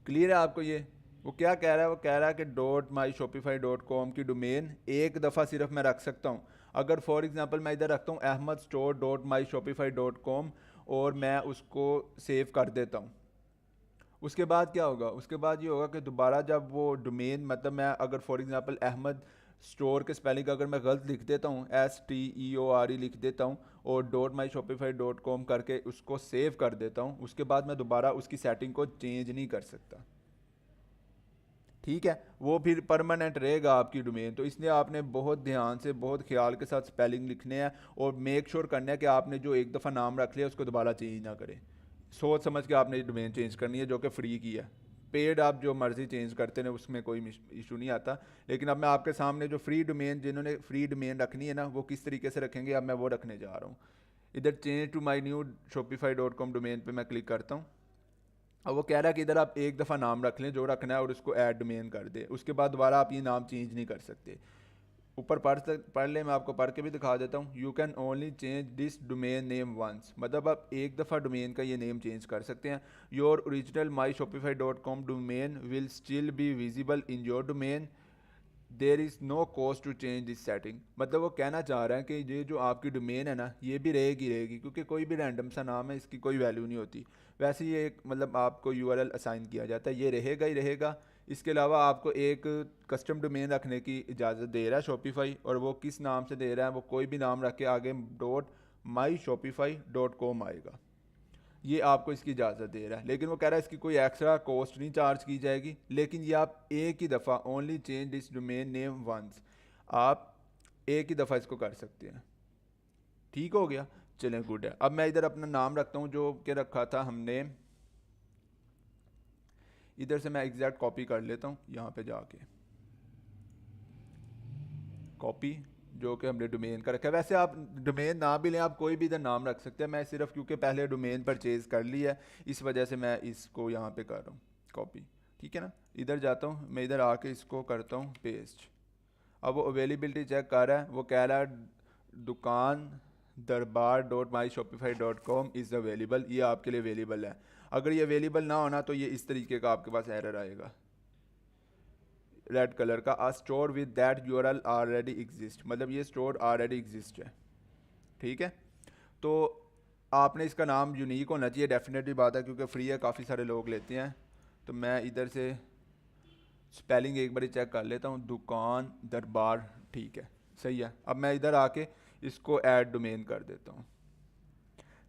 क्लियर है आपको ये? वो क्या कह रहा है, वो कह रहा है कि .myshopify.com की डोमेन एक दफ़ा सिर्फ मैं रख सकता हूँ। अगर फॉर एग्जांपल मैं इधर रखता हूँ ahmadstore.myshopify.com और मैं उसको सेव कर देता हूँ, उसके बाद क्या होगा, उसके बाद ये होगा कि दोबारा जब वो डोमेन, मतलब मैं अगर फॉर एग्जांपल अहमद स्टोर के स्पेलिंग अगर मैं गलत लिख देता हूँ, STEORE लिख देता हूँ और .myshopify.com करके उसको सेव कर देता हूँ, उसके बाद मैं दोबारा उसकी सेटिंग को चेंज नहीं कर सकता। ठीक है, वो फिर परमानेंट रहेगा आपकी डोमेन। तो इसलिए आपने बहुत ध्यान से, बहुत ख्याल के साथ स्पेलिंग लिखने हैं और मेक श्योर करना है कि आपने जो एक दफ़ा नाम रख लिया उसको दोबारा चेंज ना करें। सोच समझ के आपने डोमेन चेंज करनी है, जो कि फ्री की है। पेड आप जो मर्जी चेंज करते हैं उसमें कोई इशू नहीं आता। लेकिन अब मैं आपके सामने जो फ्री डोमेन, जिन्होंने फ्री डोमेन रखनी है ना, वो किस तरीके से रखेंगे, अब मैं वो रखने जा रहा हूँ। इधर change to my new shopify.com domain पे मैं क्लिक करता हूँ। अब वो कह रहा है कि इधर आप एक दफ़ा नाम रख लें जो रखना है और उसको ऐड डोमेन कर दे, उसके बाद दोबारा आप ये नाम चेंज नहीं कर सकते। ऊपर पढ़ ले, मैं आपको पढ़ के भी दिखा देता हूँ। You can only change this domain name once, मतलब आप एक दफ़ा डोमेन का ये नेम चेंज कर सकते हैं। Your original myshopify.com domain will still be visible in your domain, there is no cost to change this setting. मतलब वो कहना चाह रहा है कि ये जो आपकी डोमेन है ना, ये भी रहेगी, क्योंकि कोई भी रैंडम सा नाम है, इसकी कोई वैल्यू नहीं होती। वैसे ये एक मतलब आपको यूआरएल असाइन किया जाता है, ये रहेगा ही रहेगा। इसके अलावा आपको एक कस्टम डोमेन रखने की इजाज़त दे रहा है शॉपिफाई, और वो किस नाम से दे रहा है, वो कोई भी नाम रख के आगे .myshopify.com आएगा। ये आपको इसकी इजाज़त दे रहा है, लेकिन वो कह रहा है इसकी कोई एक्स्ट्रा कॉस्ट नहीं चार्ज की जाएगी। लेकिन ये आप एक ही दफ़ा, only change this domain name once, आप एक ही दफ़ा इसको कर सकते हैं। ठीक हो गया, चलें गुड है। अब मैं इधर अपना नाम रखता हूँ जो कि रखा था हमने, इधर से मैं एग्जैक्ट कॉपी कर लेता हूँ, यहाँ पे जाके कॉपी, जो कि हमने डोमेन का रखा है। वैसे आप डोमेन ना भी लें, आप कोई भी इधर नाम रख सकते हैं। मैं सिर्फ क्योंकि पहले डोमेन परचेज कर लिया है, इस वजह से मैं इसको यहाँ पे कर रहा हूँ कॉपी। ठीक है ना, इधर जाता हूँ मैं, इधर आके इसको करता हूँ पेस्ट। अब वो अवेलेबिलिटी चेक कर रहा है, वो कह रहा है दुकान दरबार .myshopify.com इज़ अवेलेबल, ये आपके लिए अवेलेबल है। अगर ये अवेलेबल ना होना तो ये इस तरीके का आपके पास एरर आएगा, रेड कलर का, a store with that URL already exist, मतलब ये स्टोर ऑलरेडी एग्जिस्ट है। ठीक है, तो आपने इसका नाम यूनिक होना चाहिए, डेफिनेटली बात है, क्योंकि फ्री है, काफ़ी सारे लोग लेते हैं। तो मैं इधर से स्पेलिंग एक बार चेक कर लेता हूँ, दुकान दरबार, ठीक है, सही है। अब मैं इधर आके इसको ऐड डोमेन कर देता हूँ।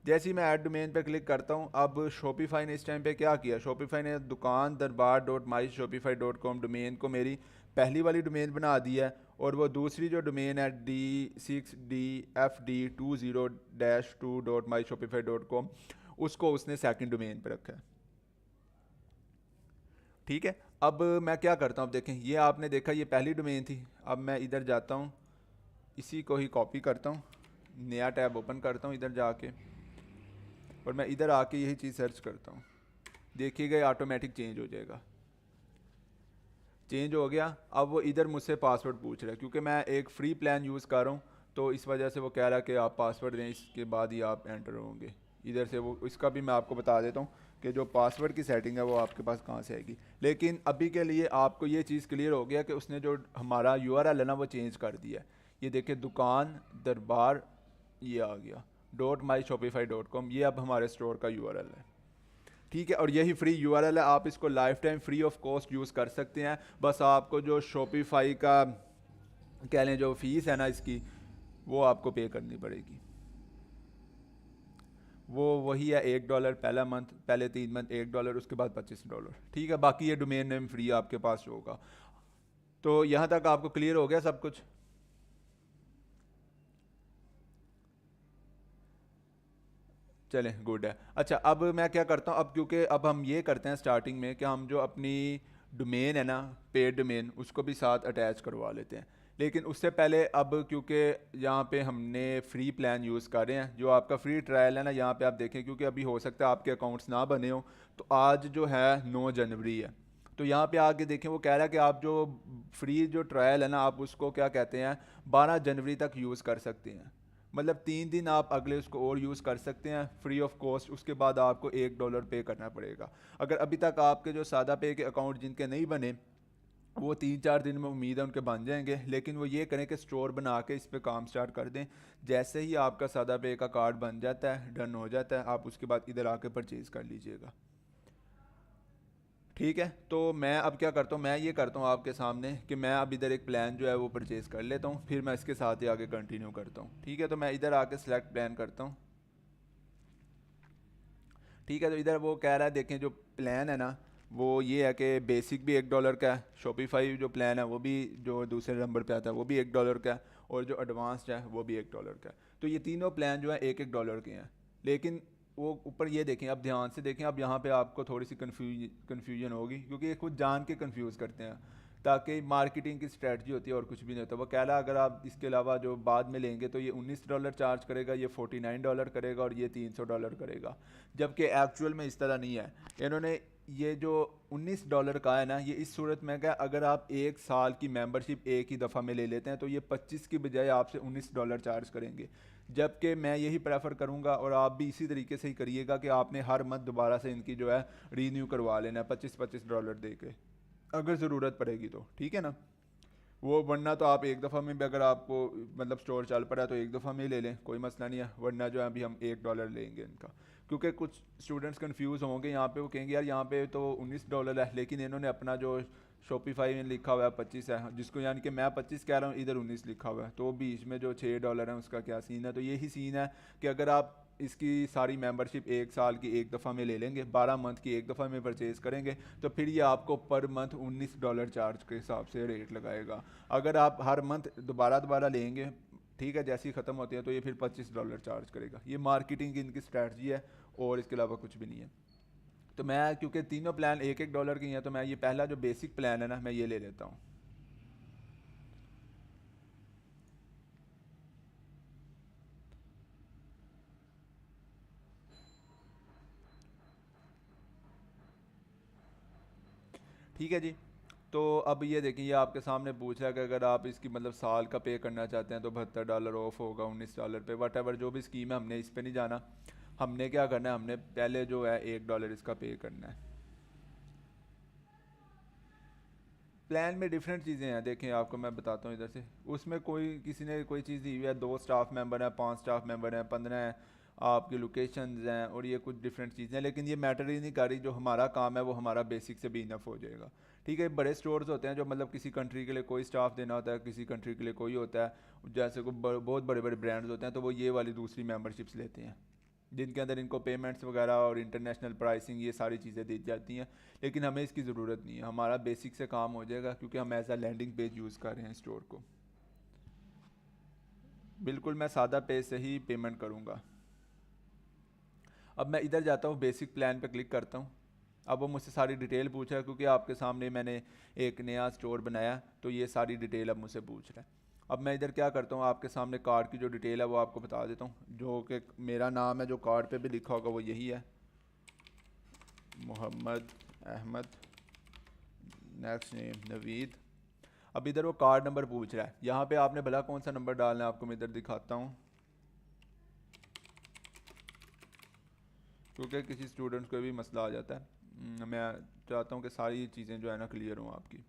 जैसे ही मैं ऐड डोमेन पे क्लिक करता हूँ, अब शॉपिफाई ने इस टाइम पे क्या किया, शॉपिफाई ने दुकान दरबार डॉट माई शॉपिफाई डॉट कॉम डोमेन को मेरी पहली वाली डोमेन बना दी है, और वो दूसरी जो डोमेन है D6DFD20-2 उसको उसने सेकंड डोमेन पे रखा है। ठीक है, अब मैं क्या करता हूँ, अब देखें, ये आपने देखा ये पहली डोमेन थी। अब मैं इधर जाता हूँ, इसी को ही कॉपी करता हूँ, नया टैब ओपन करता हूँ इधर जाके, और मैं इधर आके यही चीज़ सर्च करता हूँ। देखिएगा ऑटोमेटिक चेंज हो जाएगा, चेंज हो गया। अब वो इधर मुझसे पासवर्ड पूछ रहा है, क्योंकि मैं एक फ्री प्लान यूज़ कर रहा हूँ, तो इस वजह से वो कह रहा है कि आप पासवर्ड दें, इसके बाद ही आप एंटर होंगे। इधर से वो, इसका भी मैं आपको बता देता हूँ कि जो पासवर्ड की सेटिंग है वो आपके पास कहाँ से आएगी। लेकिन अभी के लिए आपको ये चीज़ क्लियर हो गया कि उसने जो हमारा यूआरएल है ना वो चेंज कर दिया है। ये देखिए, दुकान दरबार, ये आ गया .myshopify.com, ये अब हमारे स्टोर का यूआरएल है। ठीक है, और यही फ्री यूआरएल है, आप इसको life time free of cost use कर सकते हैं। बस आपको जो शॉपिफाई का कह लें जो फीस है ना इसकी, वो आपको पे करनी पड़ेगी। वो वही है $1 पहला मंथ, पहले 3 मंथ $1, उसके बाद $25। ठीक है, बाकी ये डोमेन नेम फ्री आपके पास होगा। तो यहाँ तक आपको क्लियर हो गया सब कुछ। चलें, गुड है। अच्छा, अब मैं क्या करता हूँ, अब क्योंकि अब हम ये करते हैं स्टार्टिंग में कि हम जो अपनी डोमेन है ना, पेड डोमेन, उसको भी साथ अटैच करवा लेते हैं। लेकिन उससे पहले अब क्योंकि यहाँ पे हमने फ्री प्लान यूज़ कर रहे हैं, जो आपका फ्री ट्रायल है ना, यहाँ पे आप देखें, क्योंकि अभी हो सकता है आपके अकाउंट्स ना बने हो, तो आज जो है 9 जनवरी है, तो यहाँ पे आके देखें वो कह रहा है कि आप जो फ्री जो ट्रायल है ना, आप उसको क्या कहते हैं 12 जनवरी तक यूज़ कर सकते हैं। मतलब 3 दिन आप अगले उसको और यूज़ कर सकते हैं फ्री ऑफ कॉस्ट, उसके बाद आपको $1 पे करना पड़ेगा। अगर अभी तक आपके जो सादा पे के अकाउंट जिनके नहीं बने, वो 3-4 दिन में उम्मीद है उनके बन जाएंगे, लेकिन वो ये करें कि स्टोर बना के इस पर काम स्टार्ट कर दें। जैसे ही आपका सादा पे का कार्ड बन जाता है, डन हो जाता है, आप उसके बाद इधर आके परचेज़ कर लीजिएगा। ठीक है, तो मैं अब क्या करता हूँ, मैं ये करता हूँ आपके सामने कि मैं अब इधर एक प्लान जो है वो परचेज़ कर लेता हूँ, फिर मैं इसके साथ ही आगे कंटिन्यू करता हूँ। ठीक है, तो मैं इधर आके सिलेक्ट प्लान करता हूँ। ठीक है, तो इधर वो कह रहा है, देखें जो प्लान है ना, वो ये है कि बेसिक भी $1 का है, शॉपिफाई जो प्लान है वो भी जो दूसरे नंबर पे आता है वो भी $1 का है, और जो एडवांस्ड है वो भी $1 का है। तो ये तीनों प्लान जो है $1 के हैं। लेकिन वो ऊपर ये देखें, अब ध्यान से देखें, अब यहाँ पे आपको थोड़ी सी कन्फ्यूजन होगी, क्योंकि ये खुद जान के कन्फ्यूज़ करते हैं ताकि मार्केटिंग की स्ट्रेटजी होती है और कुछ भी नहीं होता। वो कह रहा है अगर आप इसके अलावा जो बाद में लेंगे तो ये $19 चार्ज करेगा, ये $49 करेगा, और ये $300 करेगा, जबकि एक्चुअल में इस तरह नहीं है। इन्होंने ये जो $19 का है ना, ये इस सूरत में क्या, अगर आप 1 साल की मेंबरशिप एक ही दफ़ा में ले लेते हैं तो ये 25 की बजाय आपसे $19 चार्ज करेंगे। जबकि मैं यही प्रेफर करूंगा, और आप भी इसी तरीके से ही करिएगा, कि आपने हर मंथ दोबारा से इनकी जो है रीन्यू करवा लेना है $25-25 दे के, अगर ज़रूरत पड़ेगी तो। ठीक है ना, वो वरना तो आप एक दफ़ा में भी, अगर आपको मतलब स्टोर चल पड़ा है तो एक दफ़ा में ही ले लें, कोई मसला नहीं है, वरना जो है अभी हम $1 लेंगे इनका। क्योंकि कुछ स्टूडेंट्स कंफ्यूज होंगे यहाँ पे, वो कहेंगे यार यहाँ पे तो $19 है, लेकिन इन्होंने अपना जो शॉपिफाई में लिखा हुआ है 25 है, जिसको यानी कि मैं 25 कह रहा हूँ, इधर 19 लिखा हुआ है, तो बीच में जो $6 है उसका क्या सीन है। तो यही सीन है कि अगर आप इसकी सारी मेंबरशिप 1 साल की एक दफ़ा में ले लेंगे, 12 मंथ की एक दफ़ा में परचेज़ करेंगे, तो फिर ये आपको पर मंथ $19 चार्ज के हिसाब से रेट लगाएगा। अगर आप हर मंथ दोबारा दोबारा लेंगे, ठीक है, जैसी ख़त्म होती है, तो ये फिर $25 चार्ज करेगा। ये मार्केटिंग की इनकी स्ट्रैटजी है, और इसके अलावा कुछ भी नहीं है। तो मैं क्योंकि तीनों प्लान $1-1 की हैं, तो मैं ये पहला जो बेसिक प्लान है ना, मैं ये ले लेता हूँ। ठीक है जी, तो अब ये देखिए, ये आपके सामने पूछ रहा है कि अगर आप इसकी मतलब साल का पे करना चाहते हैं तो $72 ऑफ होगा $19 पे, वट एवर जो भी स्कीम है, हमने इस पे नहीं जाना। हमने क्या करना है, हमने पहले जो है $1 इसका पे करना है। प्लान में डिफरेंट चीज़ें हैं, देखें आपको मैं बताता हूँ इधर से। उसमें कोई किसी ने कोई चीज़ दी हुई है, 2 स्टाफ मेंबर हैं, 5 स्टाफ मेंबर हैं, 15 हैं, आपकी लोकेशंस हैं, और ये कुछ डिफरेंट चीज़ें हैं, लेकिन ये मैटर ही नहीं कर रही। जो हमारा काम है वो हमारा बेसिक से भी इनफ हो जाएगा। ठीक है, बड़े स्टोर्स होते हैं जो मतलब किसी कंट्री के लिए कोई स्टाफ देना होता है, किसी कंट्री के लिए कोई होता है, जैसे कोई बहुत बड़े बड़े ब्रांड्स होते हैं, तो वो ये वाली दूसरी मेंबरशिप्स लेते हैं, जिनके अंदर इनको पेमेंट्स वगैरह और इंटरनेशनल प्राइसिंग ये सारी चीज़ें दी जाती हैं। लेकिन हमें इसकी ज़रूरत नहीं है, हमारा बेसिक से काम हो जाएगा, क्योंकि हम as a landing page use कर रहे हैं स्टोर को। बिल्कुल मैं सादा पे से ही पेमेंट करूँगा। अब मैं इधर जाता हूँ, बेसिक प्लान पे क्लिक करता हूँ। अब वो मुझसे सारी डिटेल पूछ रहा है, क्योंकि आपके सामने मैंने एक नया स्टोर बनाया, तो ये सारी डिटेल अब मुझसे पूछ रहा है। अब मैं इधर क्या करता हूँ, आपके सामने कार्ड की जो डिटेल है वो आपको बता देता हूँ। जो कि मेरा नाम है, जो कार्ड पे भी लिखा होगा वो यही है, मोहम्मद अहमद, नेक्स्ट नेम नवीद। अब इधर वो कार्ड नंबर पूछ रहा है, यहाँ पे आपने भला कौन सा नंबर डालना है, आपको मैं इधर दिखाता हूँ, क्योंकि किसी स्टूडेंट को भी मसला आ जाता है। मैं चाहता हूँ कि सारी चीज़ें जो है ना क्लियर हों आपकी।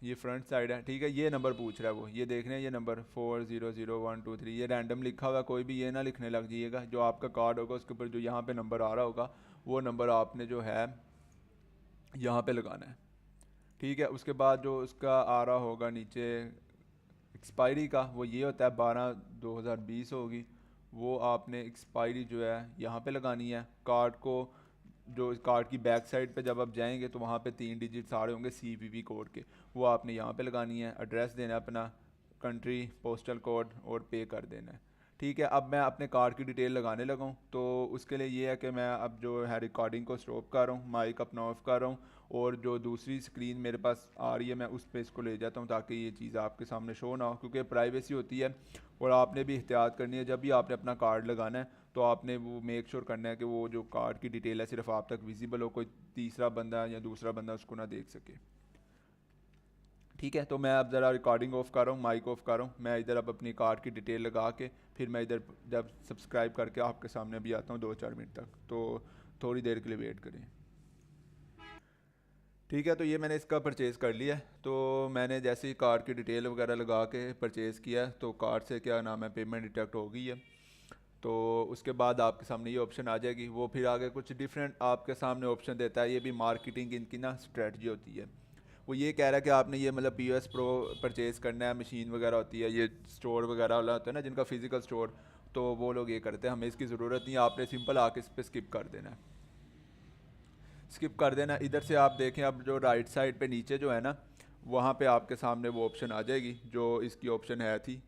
ये फ्रंट साइड है, ठीक है। ये नंबर पूछ रहा है वो, ये देख रहे हैं, ये नंबर 400123, ये रैंडम लिखा हुआ है, कोई भी ये ना लिखने लग जाइएगा। जो आपका कार्ड होगा उसके ऊपर जो यहाँ पे नंबर आ रहा होगा, वो नंबर आपने जो है यहाँ पे लगाना है, ठीक है। उसके बाद जो उसका आ रहा होगा नीचे एक्सपायरी का, वो ये होता है 12/2020 होगी, वो आपने एक्सपायरी जो है यहाँ पे लगानी है। कार्ड को, जो कार्ड की बैक साइड पे जब आप जाएंगे तो वहाँ पे 3 डिजिट्स आ रहे होंगे CVV कोड के, वो आपने यहाँ पे लगानी है। एड्रेस देना है अपना, कंट्री, पोस्टल कोड, और पे कर देना है, ठीक है। अब मैं अपने कार्ड की डिटेल लगाने लगा हूँ, तो उसके लिए ये है कि मैं अब जो है रिकॉर्डिंग को स्टॉप कर रहा हूँ, माइक अपना ऑफ कर रहा हूँ, और जो दूसरी स्क्रीन मेरे पास आ रही है मैं उस पर इसको ले जाता हूँ, ताकि ये चीज़ आपके सामने शो ना हो, क्योंकि प्राइवेसी होती है। और आपने भी एहतियात करनी है, जब भी आपने अपना कार्ड लगाना है तो आपने वो मेक श्योर करना है कि वो जो कार्ड की डिटेल है सिर्फ आप तक विजिबल हो, कोई तीसरा बंदा या दूसरा बंदा उसको ना देख सके, ठीक है। तो मैं अब ज़रा रिकॉर्डिंग ऑफ कर रहा हूँ, माइक ऑफ कर रहा हूँ। मैं इधर अब अपनी कार्ड की डिटेल लगा के फिर मैं इधर जब सब्सक्राइब करके आपके सामने भी आता हूँ 2-4 मिनट तक, तो थोड़ी देर के लिए वेट करें, ठीक है। तो ये मैंने इसका परचेज़ कर लिया है। तो मैंने जैसे ही कार्ड की डिटेल वगैरह लगा के परचेज़ किया है, तो कार्ड से क्या नाम है पेमेंट डिटेक्ट हो गई है। तो उसके बाद आपके सामने ये ऑप्शन आ जाएगी। वो फिर आगे कुछ डिफरेंट आपके सामने ऑप्शन देता है, ये भी मार्केटिंग इनकी ना स्ट्रेटजी होती है। वो ये कह रहा है कि आपने ये मतलब POS प्रो परचेज़ करना है, मशीन वगैरह होती है, ये स्टोर वगैरह वाला होता है ना जिनका फिजिकल स्टोर, तो वो लोग ये करते हैं, हमें इसकी ज़रूरत नहीं है, आपने सिंपल आके इस पर स्किप कर देना है, स्किप कर देना। इधर से आप देखें, अब जो राइट साइड पे नीचे जो है ना, वहाँ पे आपके सामने वो ऑप्शन आ जाएगी जो इसकी ऑप्शन है थी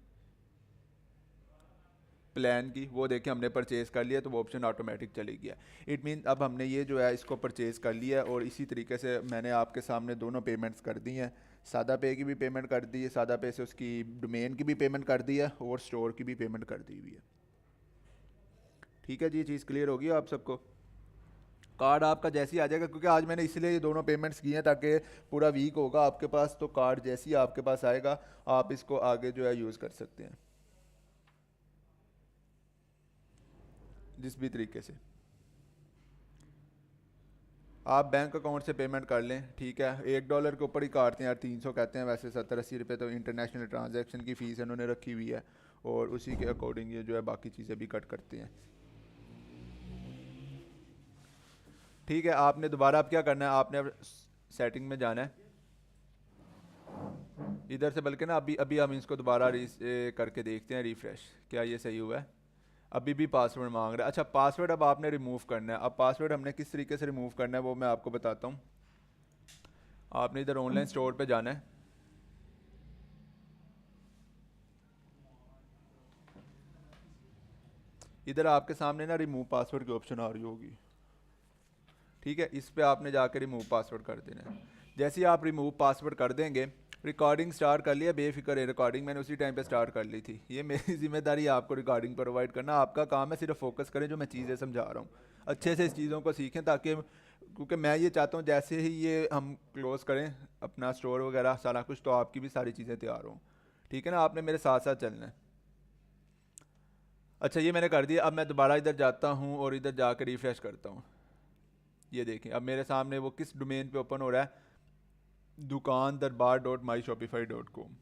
प्लान की, वो देखें हमने परचेज़ कर लिया, तो वो ऑप्शन ऑटोमेटिक चली गया। इट मीन अब हमने ये जो है इसको परचेज़ कर लिया है, और इसी तरीके से मैंने आपके सामने दोनों पेमेंट्स कर दी हैं। सादा पे की भी पेमेंट कर दी है, सादा पे से उसकी डोमेन की भी पेमेंट कर दी है, और स्टोर की भी पेमेंट कर दी हुई है, ठीक है जी। ये चीज़ क्लियर होगी आप सबको। कार्ड आपका जैसे ही आ जाएगा, क्योंकि आज मैंने इसलिए ये दोनों पेमेंट्स की हैं ताकि पूरा वीक होगा आपके पास, तो कार्ड जैसे ही आपके पास आएगा आप इसको आगे जो है यूज़ कर सकते हैं जिस भी तरीके से। आप बैंक अकाउंट से पेमेंट कर लें, ठीक है। $1 के ऊपर ही काटते हैं यार, 300 कहते हैं, वैसे 70-80 रुपये तो इंटरनेशनल ट्रांजैक्शन की फ़ीस इन्होंने रखी हुई है, और उसी के अकॉर्डिंग ये जो है बाकी चीज़ें भी कट करते हैं, ठीक है। आपने दोबारा अब क्या करना है, आपने अब सेटिंग में जाना है इधर से, बल्कि ना अभी अभी हम इसको दोबारा करके देखते हैं रिफ़्रेश, क्या ये सही हुआ है। अभी भी पासवर्ड मांग रहा है। अच्छा, पासवर्ड अब आपने रिमूव करना है। अब पासवर्ड हमने किस तरीके से रिमूव करना है वो मैं आपको बताता हूँ। आपने इधर ऑनलाइन स्टोर पे जाना है, इधर आपके सामने ना रिमूव पासवर्ड की ऑप्शन आ रही होगी, ठीक है। इस पे आपने जाकर रिमूव पासवर्ड कर देना है। जैसे ही आप रिमूव पासवर्ड कर देंगे, रिकॉर्डिंग स्टार्ट कर लिया, बेफिक्र है, रिकॉर्डिंग मैंने उसी टाइम पे स्टार्ट कर ली थी। ये मेरी जिम्मेदारी है आपको रिकॉर्डिंग प्रोवाइड करना, आपका काम है सिर्फ फोकस करें जो मैं चीज़ें समझा रहा हूँ, अच्छे से इस चीज़ों को सीखें, ताकि क्योंकि मैं ये चाहता हूँ जैसे ही ये हम क्लोज़ करें अपना स्टोर वगैरह सारा कुछ, तो आपकी भी सारी चीज़ें तैयार हों, ठीक है ना। आपने मेरे साथ साथ चलना है। अच्छा ये मैंने कर दिया। अब मैं दोबारा इधर जाता हूँ और इधर जाकर रिफ्रेश करता हूँ। ये देखें अब मेरे सामने वो किस डोमेन पे ओपन हो रहा है, दुकान दरबार डॉट माई शॉपिफाई डॉट कॉम।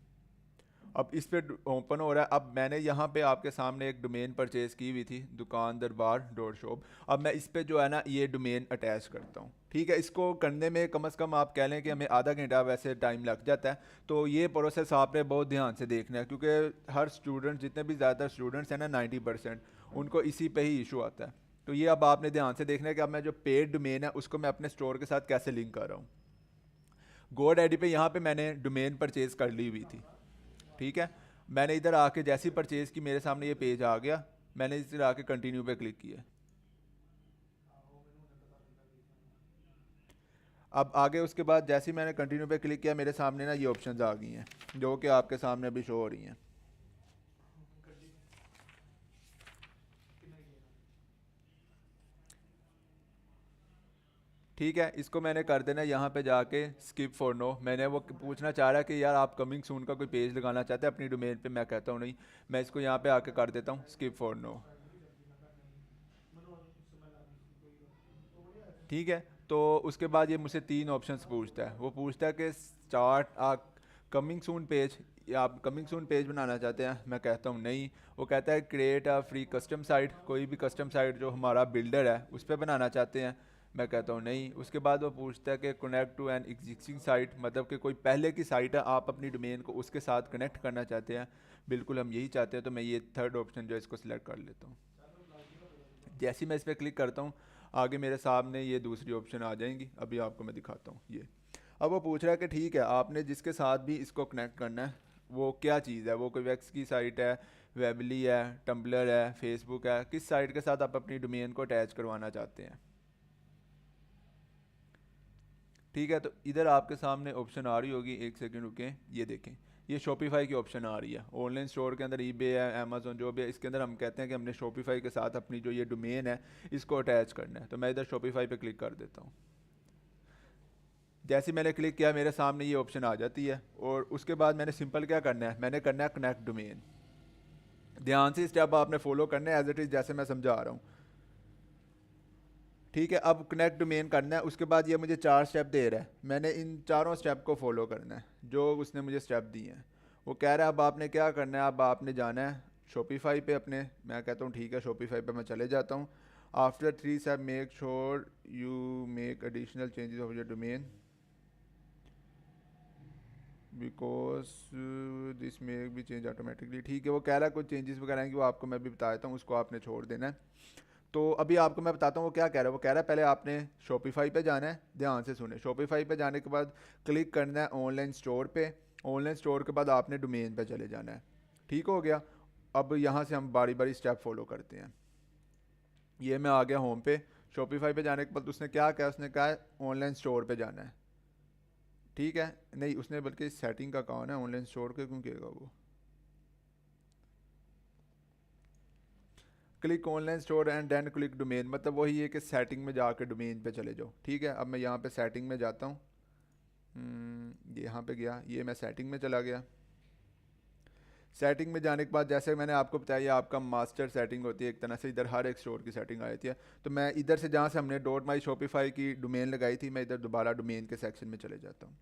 अब इस पे ओपन हो रहा है। अब मैंने यहाँ पे आपके सामने एक डोमेन परचेज़ की हुई थी, दुकान दरबार डॉट शॉप। अब मैं इस पे जो है ना ये डोमेन अटैच करता हूँ। ठीक है, इसको करने में कम से कम आप कह लें कि हमें आधा घंटा वैसे टाइम लग जाता है। तो ये प्रोसेस आपने बहुत ध्यान से देखना है, क्योंकि हर स्टूडेंट, जितने भी ज़्यादा स्टूडेंट्स हैं ना 90%, उनको इसी पे ही इशू आता है। तो ये अब आपने ध्यान से देखना है कि अब मैं जो पेड डोमेन है उसको मैं अपने स्टोर के साथ कैसे लिंक कर रहा हूँ। गोड आईडी पे यहाँ पे मैंने डोमेन परचेज़ कर ली हुई थी। ठीक है, मैंने इधर आके जैसी परचेज़ की मेरे सामने ये पेज आ गया। मैंने इधर आके कंटिन्यू पे क्लिक किया। अब आगे उसके बाद जैसे ही मैंने कंटिन्यू पे क्लिक किया मेरे सामने ना ये ऑप्शंस आ गई हैं जो कि आपके सामने अभी शो हो रही हैं। ठीक है, इसको मैंने कर देना यहाँ पे जाके स्किप फॉर नो। मैंने वो पूछना चाह रहा है कि यार आप कमिंग सून का कोई पेज लगाना चाहते हैं अपनी डोमेन पे, मैं कहता हूँ नहीं। मैं इसको यहाँ पे आके कर देता हूँ स्किप फॉर नो। ठीक है, तो उसके बाद ये मुझसे तीन ऑप्शंस पूछता है। वो पूछता है कि स्टार्ट कमिंग सून पेज, या आप कमिंग सून पेज बनाना चाहते हैं, मैं कहता हूँ नहीं। वो कहता है create a free custom site, कोई भी कस्टम साइट जो हमारा बिल्डर है उस पर बनाना चाहते हैं, मैं कहता हूँ नहीं। उसके बाद वो पूछता है कि connect to an existing site, मतलब कि कोई पहले की साइट है, आप अपनी डोमेन को उसके साथ कनेक्ट करना चाहते हैं। बिल्कुल हम यही चाहते हैं, तो मैं ये थर्ड ऑप्शन जो है इसको सिलेक्ट कर लेता हूँ। जैसे ही मैं इस पर क्लिक करता हूँ आगे मेरे सामने ये दूसरी ऑप्शन आ जाएंगी, अभी आपको मैं दिखाता हूँ ये। अब वो पूछ रहा है कि ठीक है आपने जिसके साथ भी इसको कनेक्ट करना है वो क्या चीज़ है, वो कोई वेक्स की साइट है, वेबली है, टम्बलर है, फेसबुक है, किस साइट के साथ आप अपनी डोमेन को अटैच करवाना चाहते हैं। ठीक है, तो इधर आपके सामने ऑप्शन आ रही होगी, एक सेकंड रुकें, ये देखें। ये शॉपिफाई की ऑप्शन आ रही है। ऑनलाइन स्टोर के अंदर ईबे है, अमेजोन जो भी है, इसके अंदर हम कहते हैं कि हमने शॉपिफाई के साथ अपनी जो ये डोमेन है इसको अटैच करना है। तो मैं इधर शॉपिफाई पे क्लिक कर देता हूँ। जैसे मैंने क्लिक किया मेरे सामने ये ऑप्शन आ जाती है, और उसके बाद मैंने सिंपल क्या करना है, मैंने करना है कनेक्ट डोमेन। ध्यान से स्टेप आपने फॉलो करना है एज इट इज़ जैसे मैं समझा रहा हूँ। ठीक है, अब कनेक्ट डोमेन करना है। उसके बाद ये मुझे 4 स्टेप दे रहा है, मैंने इन चारों स्टेप को फॉलो करना है जो उसने मुझे स्टेप दिए हैं। वो कह रहा है अब आपने क्या करना है, अब आपने जाना है शॉपिफाई पे अपने। मैं कहता हूँ ठीक है, शॉपिफाई पे मैं चले जाता हूँ। After 3 step make sure you make additional changes of your domain because this make भी चेंज ऑटोमेटिकली। ठीक है, वो कह रहा है कुछ चेंजेस वगैरह हैं कि वो आपको मैं भी बता देता हूँ, उसको आपने छोड़ देना है। तो अभी आपको मैं बताता हूँ वो क्या कह रहा है। वो कह रहा है पहले आपने शॉपिफाई पे जाना है, ध्यान से सुने। शॉपिफाई पे जाने के बाद क्लिक करना है ऑनलाइन स्टोर पे। ऑनलाइन स्टोर के बाद आपने डोमेन पे चले जाना है। ठीक हो गया। अब यहाँ से हम बारी बारी स्टेप फॉलो करते हैं। ये मैं आ गया होम पे। शॉपिफाई पे जाने के बाद उसने क्या कहा, उसने कहा ऑनलाइन स्टोर पे जाना है। ठीक है, नहीं उसने बल्कि सेटिंग का कहा ना, ऑनलाइन स्टोर के क्यों कहेगा वो। Click online store and then click domain, मतलब वही है कि सेटिंग में जाकर डोमेन पे चले जाओ। ठीक है, अब मैं यहाँ पे सेटिंग में जाता हूँ। ये यहाँ पे गया, ये मैं सेटिंग में चला गया। सेटिंग में जाने के बाद जैसे मैंने आपको बताया ये आपका मास्टर सेटिंग होती है एक तरह से, इधर हर एक स्टोर की सेटिंग आ जाती है। तो मैं इधर से जहाँ से हमने डॉट माई शॉपिफाई की डोमेन लगाई थी, मैं इधर दोबारा डोमेन के सेक्शन में चले जाता हूँ।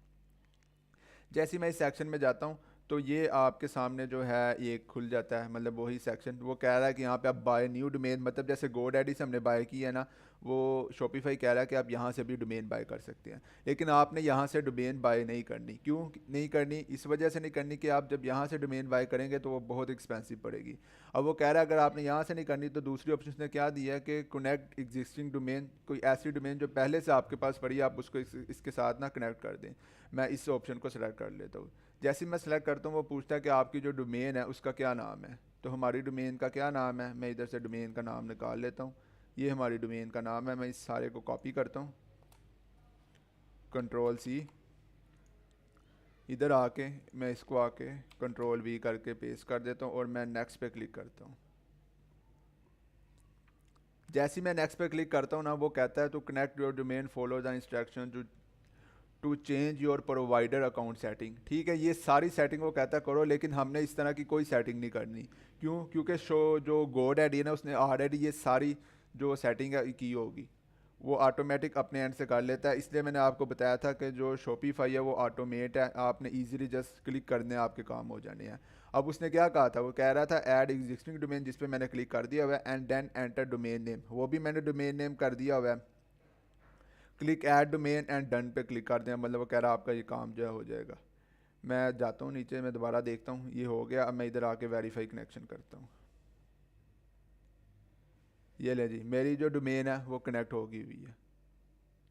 जैसे ही मैं इस सेक्शन में जाता हूँ तो ये आपके सामने जो है ये खुल जाता है, मतलब वही सेक्शन। वो कह रहा है कि यहाँ पे आप बाय न्यू डोमेन, मतलब जैसे गोडैडी से हमने बाय की है ना, वो शॉपिफाई कह रहा है कि आप यहाँ से भी डोमेन बाय कर सकते हैं। लेकिन आपने यहाँ से डोमेन बाय नहीं करनी। क्यों नहीं करनी, इस वजह से नहीं करनी कि आप जब यहाँ से डोमेन बाय करेंगे तो वो बहुत एक्सपेंसिव पड़ेगी। अब वो कह रहा है अगर आपने यहाँ से नहीं करनी तो दूसरी ऑप्शन ने क्या दिया है कि कनेक्ट एग्जिस्टिंग डोमेन, कोई ऐसी डोमेन जो पहले से आपके पास पड़ी है आप उसको इसके साथ ना कनेक्ट कर दें। मैं इस ऑप्शन को सिलेक्ट कर लेता हूँ। जैसे ही मैं सेलेक्ट करता हूँ वो पूछता है कि आपकी जो डोमेन है उसका क्या नाम है। तो हमारी डोमेन का क्या नाम है, मैं इधर से डोमेन का नाम निकाल लेता हूँ। ये हमारी डोमेन का नाम है। मैं इस सारे को कॉपी करता हूँ, कंट्रोल सी, इधर आके मैं इसको आके कंट्रोल वी करके पेस्ट कर देता हूँ और मैं नेक्स्ट पे क्लिक करता हूँ। जैसे ही मैं नेक्स्ट पे क्लिक करता हूँ ना, वो कहता है तो connect your domain follow the instruction to change your provider account setting. ठीक है, ये सारी सेटिंग वो कहता है करो, लेकिन हमने इस तरह की कोई सेटिंग नहीं करनी। क्यों? क्योंकि शो जो गोडैडी है ना, उसने ऑलरेडी ये सारी जो सेटिंग है की होगी, वो ऑटोमेटिक अपने एंड से कर लेता है। इसलिए मैंने आपको बताया था कि जो शॉपिफाई है वो ऑटोमेट है, आपने इजीली जस्ट क्लिक करने आपके काम हो जाने हैं। अब उसने क्या कहा था, वो कह रहा था ऐड एग्जिस्टिंग डोमेन, जिस पे मैंने क्लिक कर दिया हुआ है, and then enter domain name, वो भी मैंने डोमेन नेम कर दिया हुआ है। Click add domain and done पे क्लिक कर दें, मतलब वो कह रहा है आपका ये काम जो है हो जाएगा। मैं जाता हूँ नीचे, मैं दोबारा देखता हूँ, ये हो गया। अब मैं इधर आके वेरीफाई कनेक्शन करता हूँ। ये ले जी, मेरी जो डोमेन है वो कनेक्ट होगी हुई है।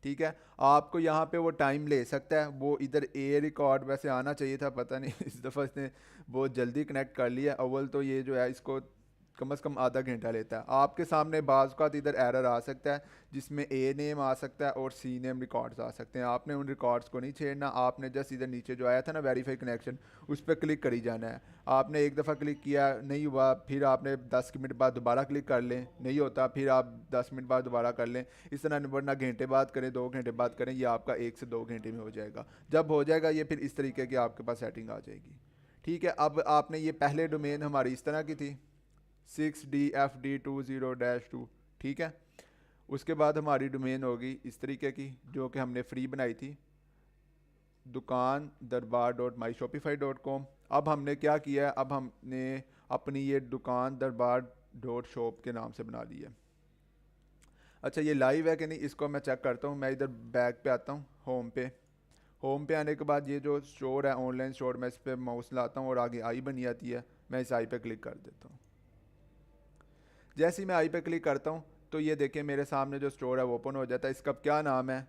ठीक है, आपको यहाँ पे वो टाइम ले सकता है, वो इधर ए रिकॉर्ड वैसे आना चाहिए था, पता नहीं इस दफ़ा इसने बहुत जल्दी कनेक्ट कर लिया। अव्वल तो ये जो है इसको कम से कम आधा घंटा लेता है। आपके सामने बाज़ का इधर एरर आ सकता है, जिसमें ए नेम आ सकता है और सी नेम रिकॉर्ड्स आ सकते हैं। आपने उन रिकॉर्ड्स को नहीं छेड़ना, आपने जस्ट इधर नीचे जो आया था ना वेरीफाई कनेक्शन, उस पर क्लिक करी जाना है। आपने एक दफ़ा क्लिक किया, नहीं हुआ, फिर आपने 10 मिनट बाद दोबारा क्लिक कर लें, नहीं होता फिर आप 10 मिनट बाद दोबारा कर लें। इस तरह वरना घंटे बाद करें, 2 घंटे बाद करें, ये आपका 1 से 2 घंटे में हो जाएगा। जब हो जाएगा ये, फिर इस तरीके की आपके पास सेटिंग आ जाएगी। ठीक है, अब आपने ये पहले डोमेन हमारी इस तरह की थी 6DFD20-2। ठीक है, उसके बाद हमारी डोमेन होगी इस तरीके की, जो कि हमने फ्री बनाई थी, दुकान दरबार डॉट माई शॉपिफाई डॉट कॉम। अब हमने क्या किया है, अब हमने अपनी ये दुकान दरबार डॉट शॉप के नाम से बना ली है। अच्छा, ये लाइव है कि नहीं, इसको मैं चेक करता हूँ। मैं इधर बैक पे आता हूँ, होम पे। होम पे आने के बाद ये जो स्टोर है, ऑनलाइन स्टोर, मैं इस पर माउस लाता हूँ और आगे आई बनी आती है, मैं इस आई पे क्लिक कर देता हूँ। जैसे ही मैं आई पे क्लिक करता हूँ तो ये देखें मेरे सामने जो स्टोर है वो ओपन हो जाता है। इसका क्या नाम है,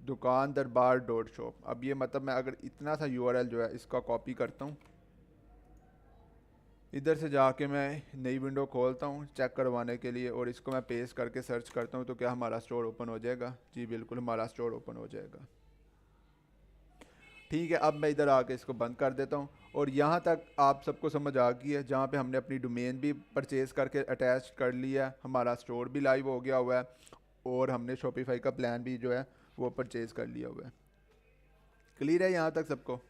दुकान दरबार डॉट शॉप। अब ये मतलब मैं अगर इतना सा यूआरएल जो है इसका कॉपी करता हूँ, इधर से जाके मैं नई विंडो खोलता हूँ चेक करवाने के लिए, और इसको मैं पेस्ट करके सर्च करता हूँ, तो क्या हमारा स्टोर ओपन हो जाएगा? जी बिल्कुल, हमारा स्टोर ओपन हो जाएगा। ठीक है, अब मैं इधर आके इसको बंद कर देता हूँ। और यहाँ तक आप सबको समझ आ गई है, जहाँ पे हमने अपनी डोमेन भी परचेज़ करके अटैच कर लिया है, हमारा स्टोर भी लाइव हो गया हुआ है, और हमने शॉपिफाई का प्लान भी जो है वो परचेज़ कर लिया हुआ है। क्लियर है यहाँ तक सबको?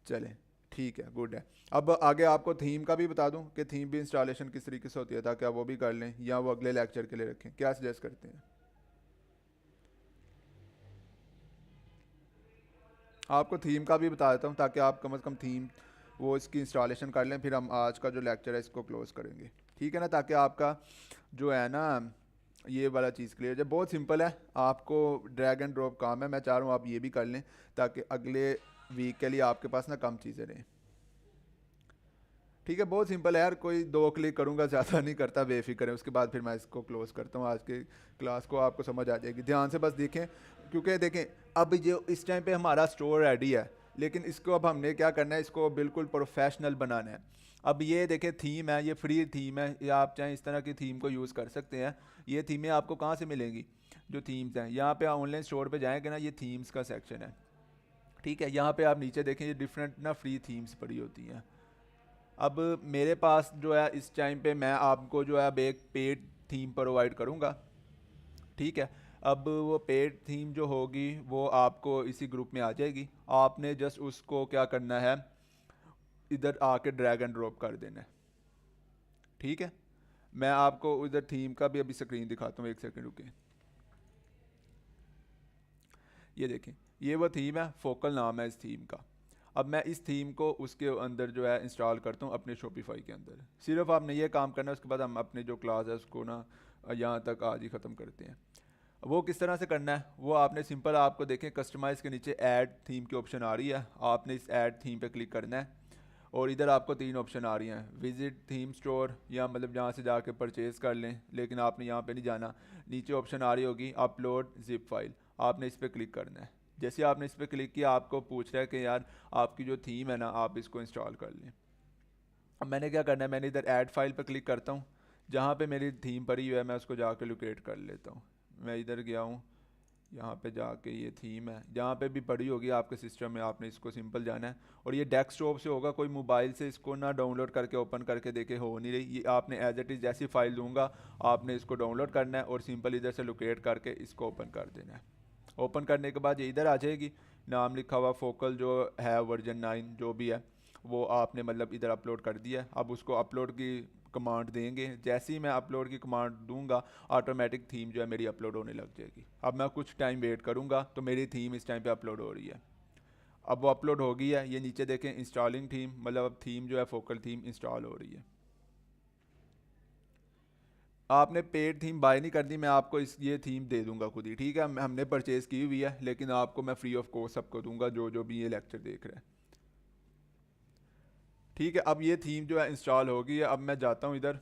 चलें, ठीक है, गुड है। अब आगे आपको थीम का भी बता दूं कि थीम भी इंस्टॉलेशन किस तरीके से होती है, ताकि आप वो भी कर लें, या वो अगले लेक्चर के लिए रखें। क्या सजेस्ट करते हैं? आपको थीम का भी बता देता हूँ, ताकि आप कम से कम थीम वो इसकी इंस्टॉलेशन कर लें, फिर हम आज का जो लेक्चर है इसको क्लोज़ करेंगे। ठीक है ना, ताकि आपका जो है ना ये वाला चीज़ क्लियर हो जाए। बहुत सिंपल है, आपको ड्रैग एंड ड्रॉप काम है। मैं चाह रहा हूँ आप ये भी कर लें, ताकि अगले वीक के लिए आपके पास ना कम चीज़ें रहें। ठीक है, बहुत सिंपल है यार, कोई 2 क्लिक करूँगा, ज़्यादा नहीं करता, बेफिक्र है। उसके बाद फिर मैं इसको क्लोज़ करता हूँ। आज के क्लास को आपको समझ आ जाएगी, ध्यान से बस देखें। क्योंकि देखें, अब जो इस टाइम पे हमारा स्टोर रेडी है, लेकिन इसको अब हमने क्या करना है, इसको बिल्कुल प्रोफेशनल बनाना है। अब ये देखें, थीम है, ये फ्री थीम है, या आप चाहें इस तरह की थीम को यूज़ कर सकते हैं। ये थीमें आपको कहाँ से मिलेंगी? जो थीम्स हैं, यहाँ पे ऑनलाइन स्टोर पे जाएंगे ना, ये थीम्स का सेक्शन है। ठीक है, यहाँ पे आप नीचे देखें, ये डिफरेंट ना फ्री थीम्स पड़ी होती हैं। अब मेरे पास जो है इस टाइम पे मैं आपको जो है अब एक पेड थीम प्रोवाइड करूँगा। ठीक है, अब वो पेड थीम जो होगी वो आपको इसी ग्रुप में आ जाएगी। आपने जस्ट उसको क्या करना है, इधर आके ड्रैग एंड ड्रॉप कर देना है। ठीक है, मैं आपको उधर थीम का भी अभी स्क्रीन दिखाता हूँ, 1 सेकंड रुके। ये देखें, ये वो थीम है, फोकल नाम है इस थीम का। अब मैं इस थीम को उसके अंदर जो है इंस्टॉल करता हूँ अपने शॉपिफाई के अंदर। सिर्फ आपने ये काम करना है, उसके बाद हम अपने जो क्लास है उसको ना यहाँ तक आज ही ख़त्म करते हैं। वो किस तरह से करना है, वो आपने सिंपल, आपको देखें कस्टमाइज़ के नीचे ऐड थीम की ऑप्शन आ रही है, आपने इस ऐड थीम पे क्लिक करना है। और इधर आपको 3 ऑप्शन आ रही हैं, विजिट थीम स्टोर, या मतलब जहाँ से जाके परचेज़ कर लें, लेकिन आपने यहाँ पे नहीं जाना। नीचे ऑप्शन आ रही होगी अपलोड जिप फाइल, आपने इस पर क्लिक करना है। जैसे आपने इस पर क्लिक किया, आपको पूछ रहा है कि यार आपकी जो थीम है ना, आप इसको इंस्टॉल कर लें। अब मैंने क्या करना है, मैंने इधर ऐड फाइल पर क्लिक करता हूँ, जहाँ पे मेरी थीम पड़ी हुई है मैं उसको जाके लोकेट कर लेता हूँ। मैं इधर गया हूँ, यहाँ पे जाके ये थीम है, जहाँ पे भी पड़ी होगी आपके सिस्टम में, आपने इसको सिंपल जाना है। और ये डेस्कटॉप से होगा, कोई मोबाइल से इसको ना डाउनलोड करके ओपन करके देखे, हो नहीं रही। ये आपने एज इट इज़ जैसी फाइल दूंगा आपने इसको डाउनलोड करना है और सिंपल इधर से लोकेट करके इसको ओपन कर देना है। ओपन करने के बाद ये इधर आ जाएगी, नाम लिखा हुआ फोकल जो है वर्जन 9 जो भी है वो आपने मतलब इधर अपलोड कर दिया है। अब उसको अपलोड की कमांड देंगे, जैसे ही मैं अपलोड की कमांड दूंगा ऑटोमेटिक थीम जो है मेरी अपलोड होने लग जाएगी। अब मैं कुछ टाइम वेट करूंगा तो मेरी थीम इस टाइम पे अपलोड हो रही है। अब वो अपलोड हो गई है, ये नीचे देखें इंस्टॉलिंग थीम, मतलब अब थीम जो है फोकल थीम इंस्टॉल हो रही है। आपने पेड थीम बाय नहीं करनी, मैं आपको इस ये थीम दे दूंगा खुद ही, ठीक है। हमने परचेज़ की हुई है लेकिन आपको मैं फ्री ऑफ कॉस्ट सबको दूंगा जो जो भी ये लेक्चर देख रहे हैं, ठीक है। अब ये थीम जो है इंस्टॉल हो गई है। अब मैं जाता हूँ इधर,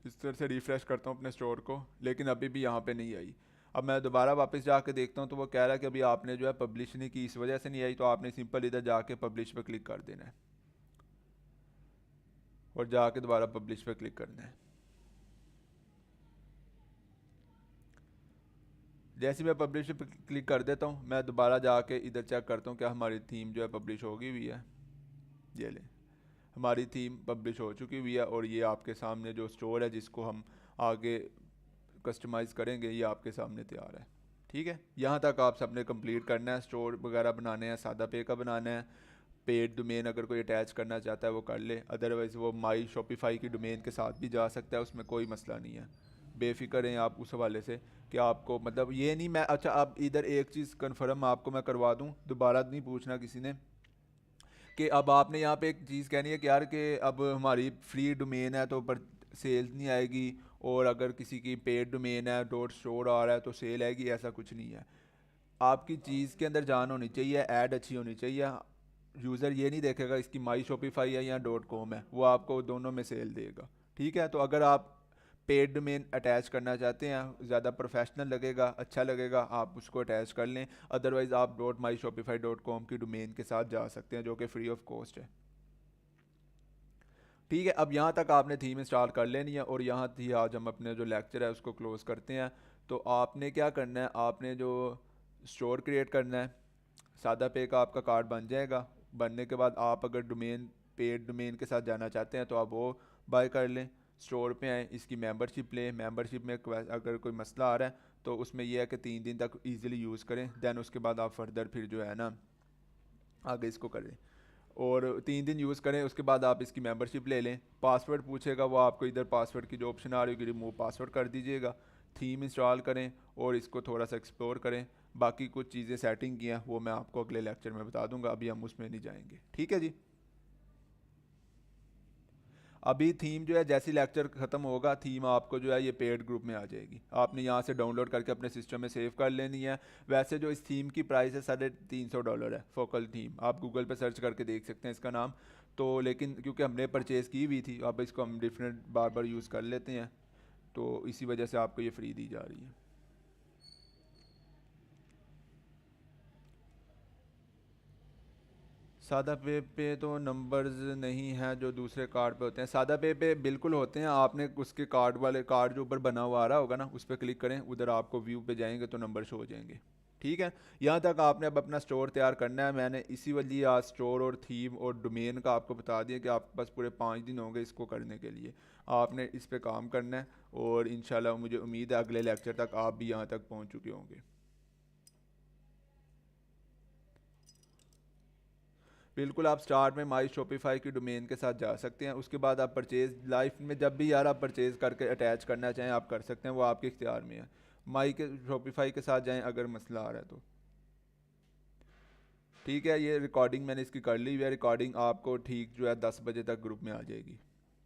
इस तरह से रिफ़्रेश करता हूँ अपने स्टोर को, लेकिन अभी भी यहाँ पे नहीं आई। अब मैं दोबारा वापस जाके देखता हूँ तो वो कह रहा है कि अभी आपने जो है पब्लिश नहीं की, इस वजह से नहीं आई। तो आपने सिंपल इधर जाके पब्लिश पे क्लिक कर देना है और जाके दोबारा पब्लिश पे क्लिक करना है। जैसे ही मैं पब्लिश पे क्लिक कर देता हूँ मैं दोबारा जाके इधर चेक करता हूँ क्या हमारी थीम जो है पब्लिश हो गई हुई है। ये ले, हमारी थीम पब्लिश हो चुकी हुई है और ये आपके सामने जो स्टोर है जिसको हम आगे कस्टमाइज़ करेंगे ये आपके सामने तैयार है, ठीक है। यहाँ तक आप सबने कंप्लीट करना है, स्टोर वगैरह बनाने हैं, सादा पे का बनाना है। पेड डोमेन अगर कोई अटैच करना चाहता है वो कर ले, अदरवाइज़ वो माई शॉपिफाई की डोमेन के साथ भी जा सकता है, उसमें कोई मसला नहीं है। बेफिक्र रहें आप उस हवाले से कि आपको मतलब ये नहीं मैं, अच्छा अब इधर एक चीज़ कन्फर्म आपको मैं करवा दूँ, दोबारा नहीं पूछना किसी ने कि अब आपने यहाँ पे एक चीज़ कहनी है कि यार कि अब हमारी फ्री डोमेन है तो पर सेल नहीं आएगी, और अगर किसी की पेड डोमेन है डॉट स्टोर आ रहा है तो सेल आएगी, ऐसा कुछ नहीं है। आपकी चीज़ के अंदर जान होनी चाहिए, ऐड अच्छी होनी चाहिए। यूज़र ये नहीं देखेगा इसकी माई शॉपिफाई है या डॉट कॉम है, वो आपको दोनों में सेल देगा, ठीक है। तो अगर आप पेड डोमेन अटैच करना चाहते हैं, ज़्यादा प्रोफेशनल लगेगा, अच्छा लगेगा, आप उसको अटैच कर लें। अदरवाइज़ आप डॉट माई शॉपिफाई डॉट कॉम की डोमेन के साथ जा सकते हैं जो कि फ्री ऑफ कॉस्ट है, ठीक है। अब यहाँ तक आपने थीम इंस्टॉल कर लेनी है और यहाँ थी आज हम अपने जो लेक्चर है उसको क्लोज़ करते हैं। तो आपने क्या करना है, आपने जो स्टोर क्रिएट करना है, सादा पे का आपका कार्ड बन जाएगा। बनने के बाद आप अगर डोमेन पेड डोमेन के साथ जाना चाहते हैं तो आप वो बाय कर लें। स्टोर पे आएँ, इसकी मेंबरशिप लें। मेंबरशिप में अगर कोई मसला आ रहा है तो उसमें यह है कि 3 दिन तक इजीली यूज़ करें, देन उसके बाद आप फर्दर फिर जो है ना आगे इसको करें। और 3 दिन यूज़ करें उसके बाद आप इसकी मेंबरशिप ले लें। पासवर्ड पूछेगा, वो आपको इधर पासवर्ड की जो ऑप्शन आ रही होगी रिमूव पासवर्ड कर दीजिएगा। थीम इंस्टॉल करें और इसको थोड़ा सा एक्सप्लोर करें। बाकी कुछ चीज़ें सेटिंग की हैं वो मैं आपको अगले लेक्चर में बता दूंगा, अभी हम उसमें नहीं जाएंगे, ठीक है जी। अभी थीम जो है जैसे लेक्चर ख़त्म होगा थीम आपको जो है ये पेड ग्रुप में आ जाएगी, आपने यहाँ से डाउनलोड करके अपने सिस्टम में सेव कर लेनी है। वैसे जो इस थीम की प्राइस है $350 है, फोकल थीम, आप गूगल पे सर्च करके देख सकते हैं इसका नाम। तो लेकिन क्योंकि हमने परचेज़ की हुई थी अब इसको हम डिफरेंट बार बार यूज़ कर लेते हैं, तो इसी वजह से आपको ये फ्री दी जा रही है। सादा पे तो नंबर्स नहीं हैं जो दूसरे कार्ड पे होते हैं, सादा पे बिल्कुल होते हैं। आपने उसके कार्ड वाले कार्ड जो ऊपर बना हुआ आ रहा होगा ना उस पर क्लिक करें, उधर आपको व्यू पे जाएंगे तो नंबर शो हो जाएंगे, ठीक है। यहाँ तक आपने अब अपना स्टोर तैयार करना है। मैंने इसी वजह आज स्टोर और थीम और डोमेन का आपको बता दिया कि आपके पास पूरे 5 दिन होंगे इसको करने के लिए। आपने इस पर काम करना है और इंशाल्लाह मुझे उम्मीद है अगले लेक्चर तक आप भी यहाँ तक पहुँच चुके होंगे। बिल्कुल, आप स्टार्ट में माई शॉपिफाई की डोमेन के साथ जा सकते हैं। उसके बाद आप परचेज लाइफ में जब भी यार आप परचेज करके अटैच करना चाहें आप कर सकते हैं, वो आपके इख्तियार में है। माई के शॉपिफाई के साथ जाएं अगर मसला आ रहा है तो, ठीक है। ये रिकॉर्डिंग मैंने इसकी कर ली हुई है, रिकॉर्डिंग आपको ठीक जो है 10 बजे तक ग्रुप में आ जाएगी।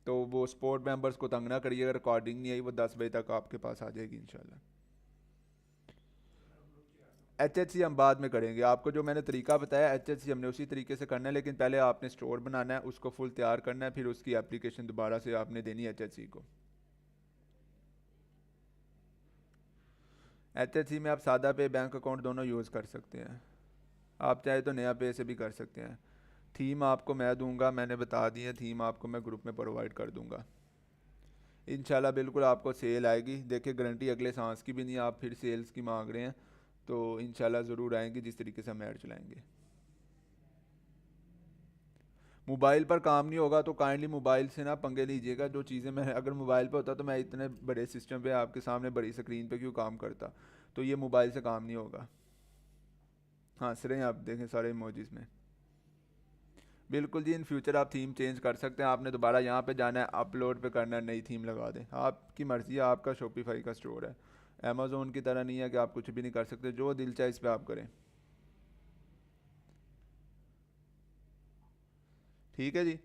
तो वो स्पोर्ट मेंबर्स को तंग ना करिएगा, रिकॉर्डिंग नहीं आई वो 10 बजे तक आपके पास आ जाएगी इंशाल्लाह। HHC हम बाद में करेंगे, आपको जो मैंने तरीका बताया HHC हमने उसी तरीके से करना है, लेकिन पहले आपने स्टोर बनाना है, उसको फुल तैयार करना है, फिर उसकी एप्लीकेशन दोबारा से आपने देनी है HHC को। HHC में आप सादा पे बैंक अकाउंट दोनों यूज़ कर सकते हैं, आप चाहे तो नया पे से भी कर सकते हैं। थीम आपको मैं दूंगा, मैंने बता दी है, थीम आपको मैं ग्रुप में प्रोवाइड कर दूंगा इंशाल्लाह। बिल्कुल आपको सेल आएगी, देखिए गारंटी अगले सांस की भी नहीं, आप फिर सेल्स की मांग रहे हैं तो इंशाल्लाह ज़रूर आएंगे जिस तरीके से हम ऐड चलाएंगे। मोबाइल पर काम नहीं होगा तो काइंडली मोबाइल से ना पंगे लीजिएगा। जो चीज़ें मैं अगर मोबाइल पे होता तो मैं इतने बड़े सिस्टम पे आपके सामने बड़ी स्क्रीन पे क्यों काम करता। तो ये मोबाइल से काम नहीं होगा। हाँ सर, आप देखें सारे इमोजीज में। बिल्कुल जी, इन फ्यूचर आप थीम चेंज कर सकते हैं। आपने दोबारा यहाँ पे जाना है, अपलोड पे करना है, नई थीम लगा दें, आपकी मर्ज़ी है। आपका शॉपिफाई का स्टोर है, अमेज़ोन की तरह नहीं है कि आप कुछ भी नहीं कर सकते। जो दिल चाहे इस पर आप करें। ठीक है जी।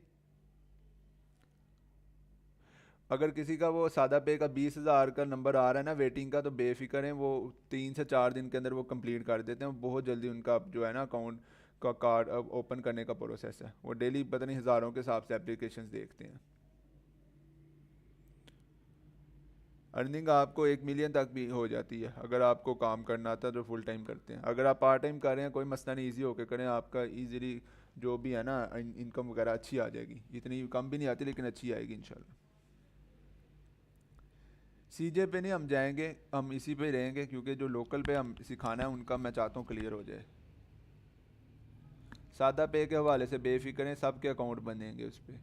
अगर किसी का वो सादा पे का 20,000 का नंबर आ रहा है ना वेटिंग का, तो बेफिक्र हैं, वो 3 से 4 दिन के अंदर वो कंप्लीट कर देते हैं। बहुत जल्दी उनका जो है ना अकाउंट का कार्ड ओपन करने का प्रोसेस है। वो डेली पता नहीं हज़ारों के हिसाब से एप्लीकेशंस देखते हैं। अर्निंग आपको 1 मिलियन तक भी हो जाती है अगर आपको काम करना आता है तो फुल टाइम करते हैं। अगर आप पार्ट टाइम कर रहे हैं कोई मसला नहीं, ईजी होके करें, आपका ईजीली जो भी है ना इनकम वगैरह अच्छी आ जाएगी। इतनी कम भी नहीं आती लेकिन अच्छी आएगी इंशाल्लाह। सीजे पे नहीं हम जाएंगे, हम इसी पे ही रहेंगे क्योंकि जो लोकल पे हम सिखाना है उनका मैं चाहता हूँ क्लियर हो जाए। सादा पे के हवाले से बेफिक्र हैं, सबके अकाउंट बनेंगे उस पर।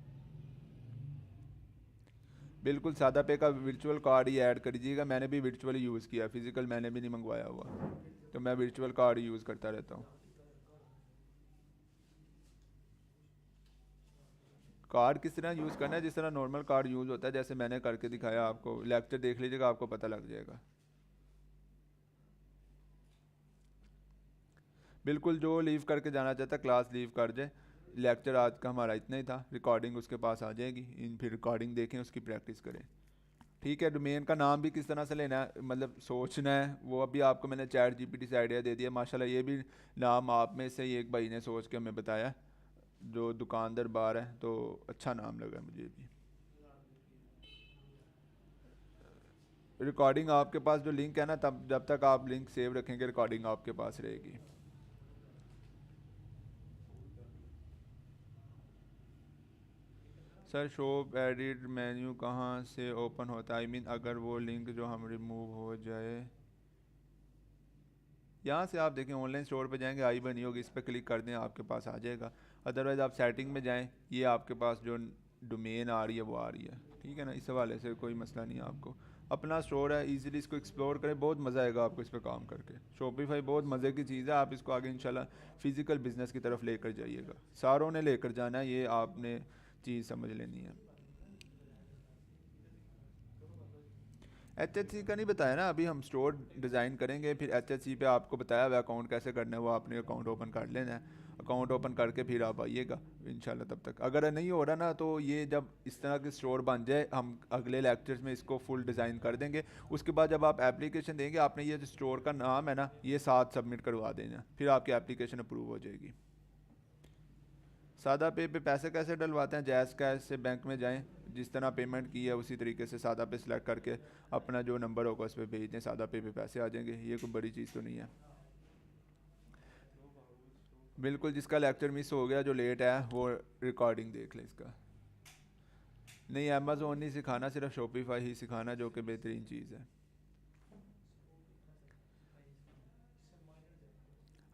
बिल्कुल, सादा पे का वर्चुअल कार्ड ही ऐड कर दीजिएगा। मैंने भी वर्चुअल यूज़ किया, फिजिकल मैंने भी नहीं मंगवाया हुआ, तो मैं वर्चुअल कार्ड यूज़ करता रहता हूँ। कार्ड किस तरह यूज़ करना है, जिस तरह नॉर्मल कार्ड यूज़ होता है, जैसे मैंने करके दिखाया आपको। लेक्चर देख लीजिएगा, आपको पता लग जाएगा। बिल्कुल, जो लीव करके जाना चाहता है क्लास लीव कर जाए। लेक्चर आज का हमारा इतना ही था। रिकॉर्डिंग उसके पास आ जाएगी, इन फिर रिकॉर्डिंग देखें, उसकी प्रैक्टिस करें। ठीक है, डोमेन का नाम भी किस तरह से लेना है, मतलब सोचना है, वो अभी आपको मैंने चैट जीपीटी से आइडिया दे दिया माशाल्लाह। ये भी नाम आप में से ही एक भाई ने सोच के हमें बताया, जो दुकानदार बार है, तो अच्छा नाम लगा मुझे भी। रिकॉर्डिंग आपके पास जो लिंक है ना, तब जब तक आप लिंक सेव रखेंगे रिकॉर्डिंग आपके पास रहेगी। सर, शॉप एडिट मेन्यू कहाँ से ओपन होता है? आई मीन अगर वो लिंक जो हम रिमूव हो जाए। यहाँ से आप देखें, ऑनलाइन स्टोर पे जाएंगे, आई बनी होगी, इस पर क्लिक कर दें, आपके पास आ जाएगा। अदरवाइज़ आप सेटिंग में जाएं, ये आपके पास जो डोमेन आ रही है वो आ रही है। ठीक है ना, इस हवाले से कोई मसला नहीं है। आपको अपना स्टोर है, इजीली इसको एक्सप्लोर करें, बहुत मज़ा आएगा आपको इस पर काम करके। शॉपिफाई बहुत मज़े की चीज़ है, आप इसको आगे इंशाल्लाह फ़िज़िकल बिजनेस की तरफ लेकर जाइएगा। सारों ने लेकर जाना है, ये आपने चीज़ समझ लेनी है। HHC का नहीं बताया ना, अभी हम स्टोर डिज़ाइन करेंगे, फिर HHC पे आपको बताया हुआ अकाउंट कैसे करना है, वो आपने अकाउंट ओपन कर लेना है। अकाउंट ओपन करके फिर आप आइएगा इंशाल्लाह। तब तक अगर नहीं हो रहा ना, तो ये जब इस तरह के स्टोर बन जाए, हम अगले लेक्चर्स में इसको फुल डिज़ाइन कर देंगे। उसके बाद जब आप एप्लीकेशन देंगे, आपने ये जो स्टोर का नाम है ना, ये साथ सबमिट करवा देना, फिर आपकी एप्लीकेशन अप्रूव हो जाएगी। सादा पे पैसे कैसे डलवाते हैं? जैज़ कैश से बैंक में जाएं, जिस तरह पेमेंट की है उसी तरीके से सादा पे सिलेक्ट करके अपना जो नंबर होगा उस पर भेज दें, सादा पे पैसे आ जाएंगे। ये कोई बड़ी चीज़ तो नहीं है। बिल्कुल, जिसका लेक्चर मिस हो गया, जो लेट है, वो रिकॉर्डिंग देख ले इसका। नहीं, अमेज़ोन नहीं सिखाना, सिर्फ शॉपिफाई ही सिखाना, जो कि बेहतरीन चीज़ है।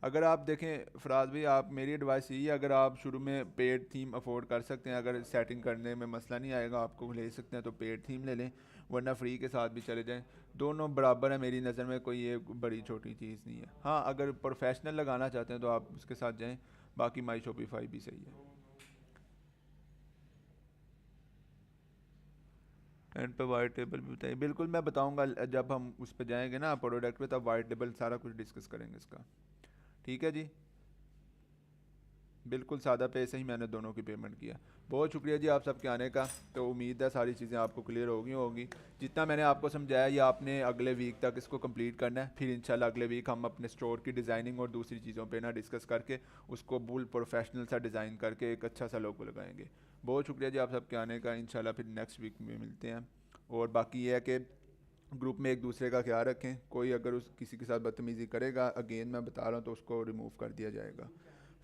अगर आप देखें फराज भाई, आप मेरी एडवाइस यही है, अगर आप शुरू में पेड थीम अफोर्ड कर सकते हैं, अगर सेटिंग करने में मसला नहीं आएगा, आपको ले सकते हैं, तो पेड थीम ले लें, वरना फ्री के साथ भी चले जाएं। दोनों बराबर है मेरी नज़र में, कोई ये बड़ी छोटी चीज़ नहीं है। हाँ, अगर प्रोफेशनल लगाना चाहते हैं तो आप उसके साथ जाएँ, बाकी माई शॉपिफाई भी सही है। एंड पे वाइट टेबल भी बताइए। बिल्कुल, मैं बताऊंगा जब हम उस पर जाएंगे ना प्रोडक्ट पे, तब वाइट टेबल सारा कुछ डिस्कस करेंगे इसका। ठीक है जी। बिल्कुल सादा पे से ही मैंने दोनों की पेमेंट किया। बहुत शुक्रिया जी आप सबके आने का। तो उम्मीद है सारी चीज़ें आपको क्लियर होगी। जितना मैंने आपको समझाया, ये आपने अगले वीक तक इसको कंप्लीट करना है। फिर इंशाल्लाह अगले वीक हम अपने स्टोर की डिज़ाइनिंग और दूसरी चीज़ों पे ना डिस्कस करके उसको बुल प्रोफेशनल सा डिज़ाइन करके एक अच्छा सा लोगो लगाएंगे। बहुत शुक्रिया जी आप सबके आने का। इंशाल्लाह फिर नेक्स्ट वीक में मिलते हैं। और बाकी ये है कि ग्रुप में एक दूसरे का ख्याल रखें। कोई अगर उस किसी के साथ बदतमीज़ी करेगा, अगेन मैं बता रहा हूँ, तो उसको रिमूव कर दिया जाएगा।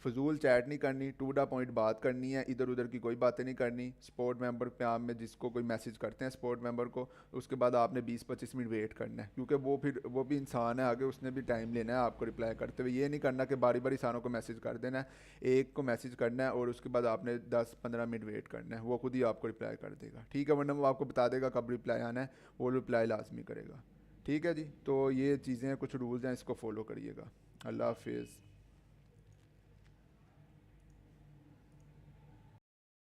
फजूल चैट नहीं करनी, टू द पॉइंट बात करनी है, इधर उधर की कोई बातें नहीं करनी। सपोर्ट मेंबर पे आप में जिसको कोई मैसेज करते हैं सपोर्ट मेंबर को, उसके बाद आपने 20-25 मिनट वेट करना है, क्योंकि वो भी इंसान है आगे, उसने भी टाइम लेना है आपको रिप्लाई करते हुए। ये नहीं करना कि बारी बारी सारों को मैसेज कर देना है, एक को मैसेज करना है और उसके बाद आपने 10-15 मिनट वेट करना है, वो खुद ही आपको रिप्लाई कर देगा, ठीक है। वरना वो आपको बता देगा कब रिप्लाई आना है, वो रिप्लाई लाजमी करेगा, ठीक है जी। तो ये चीज़ें कुछ रूल्स हैं, इसको फॉलो करिएगा। अल्लाह हाफिज़।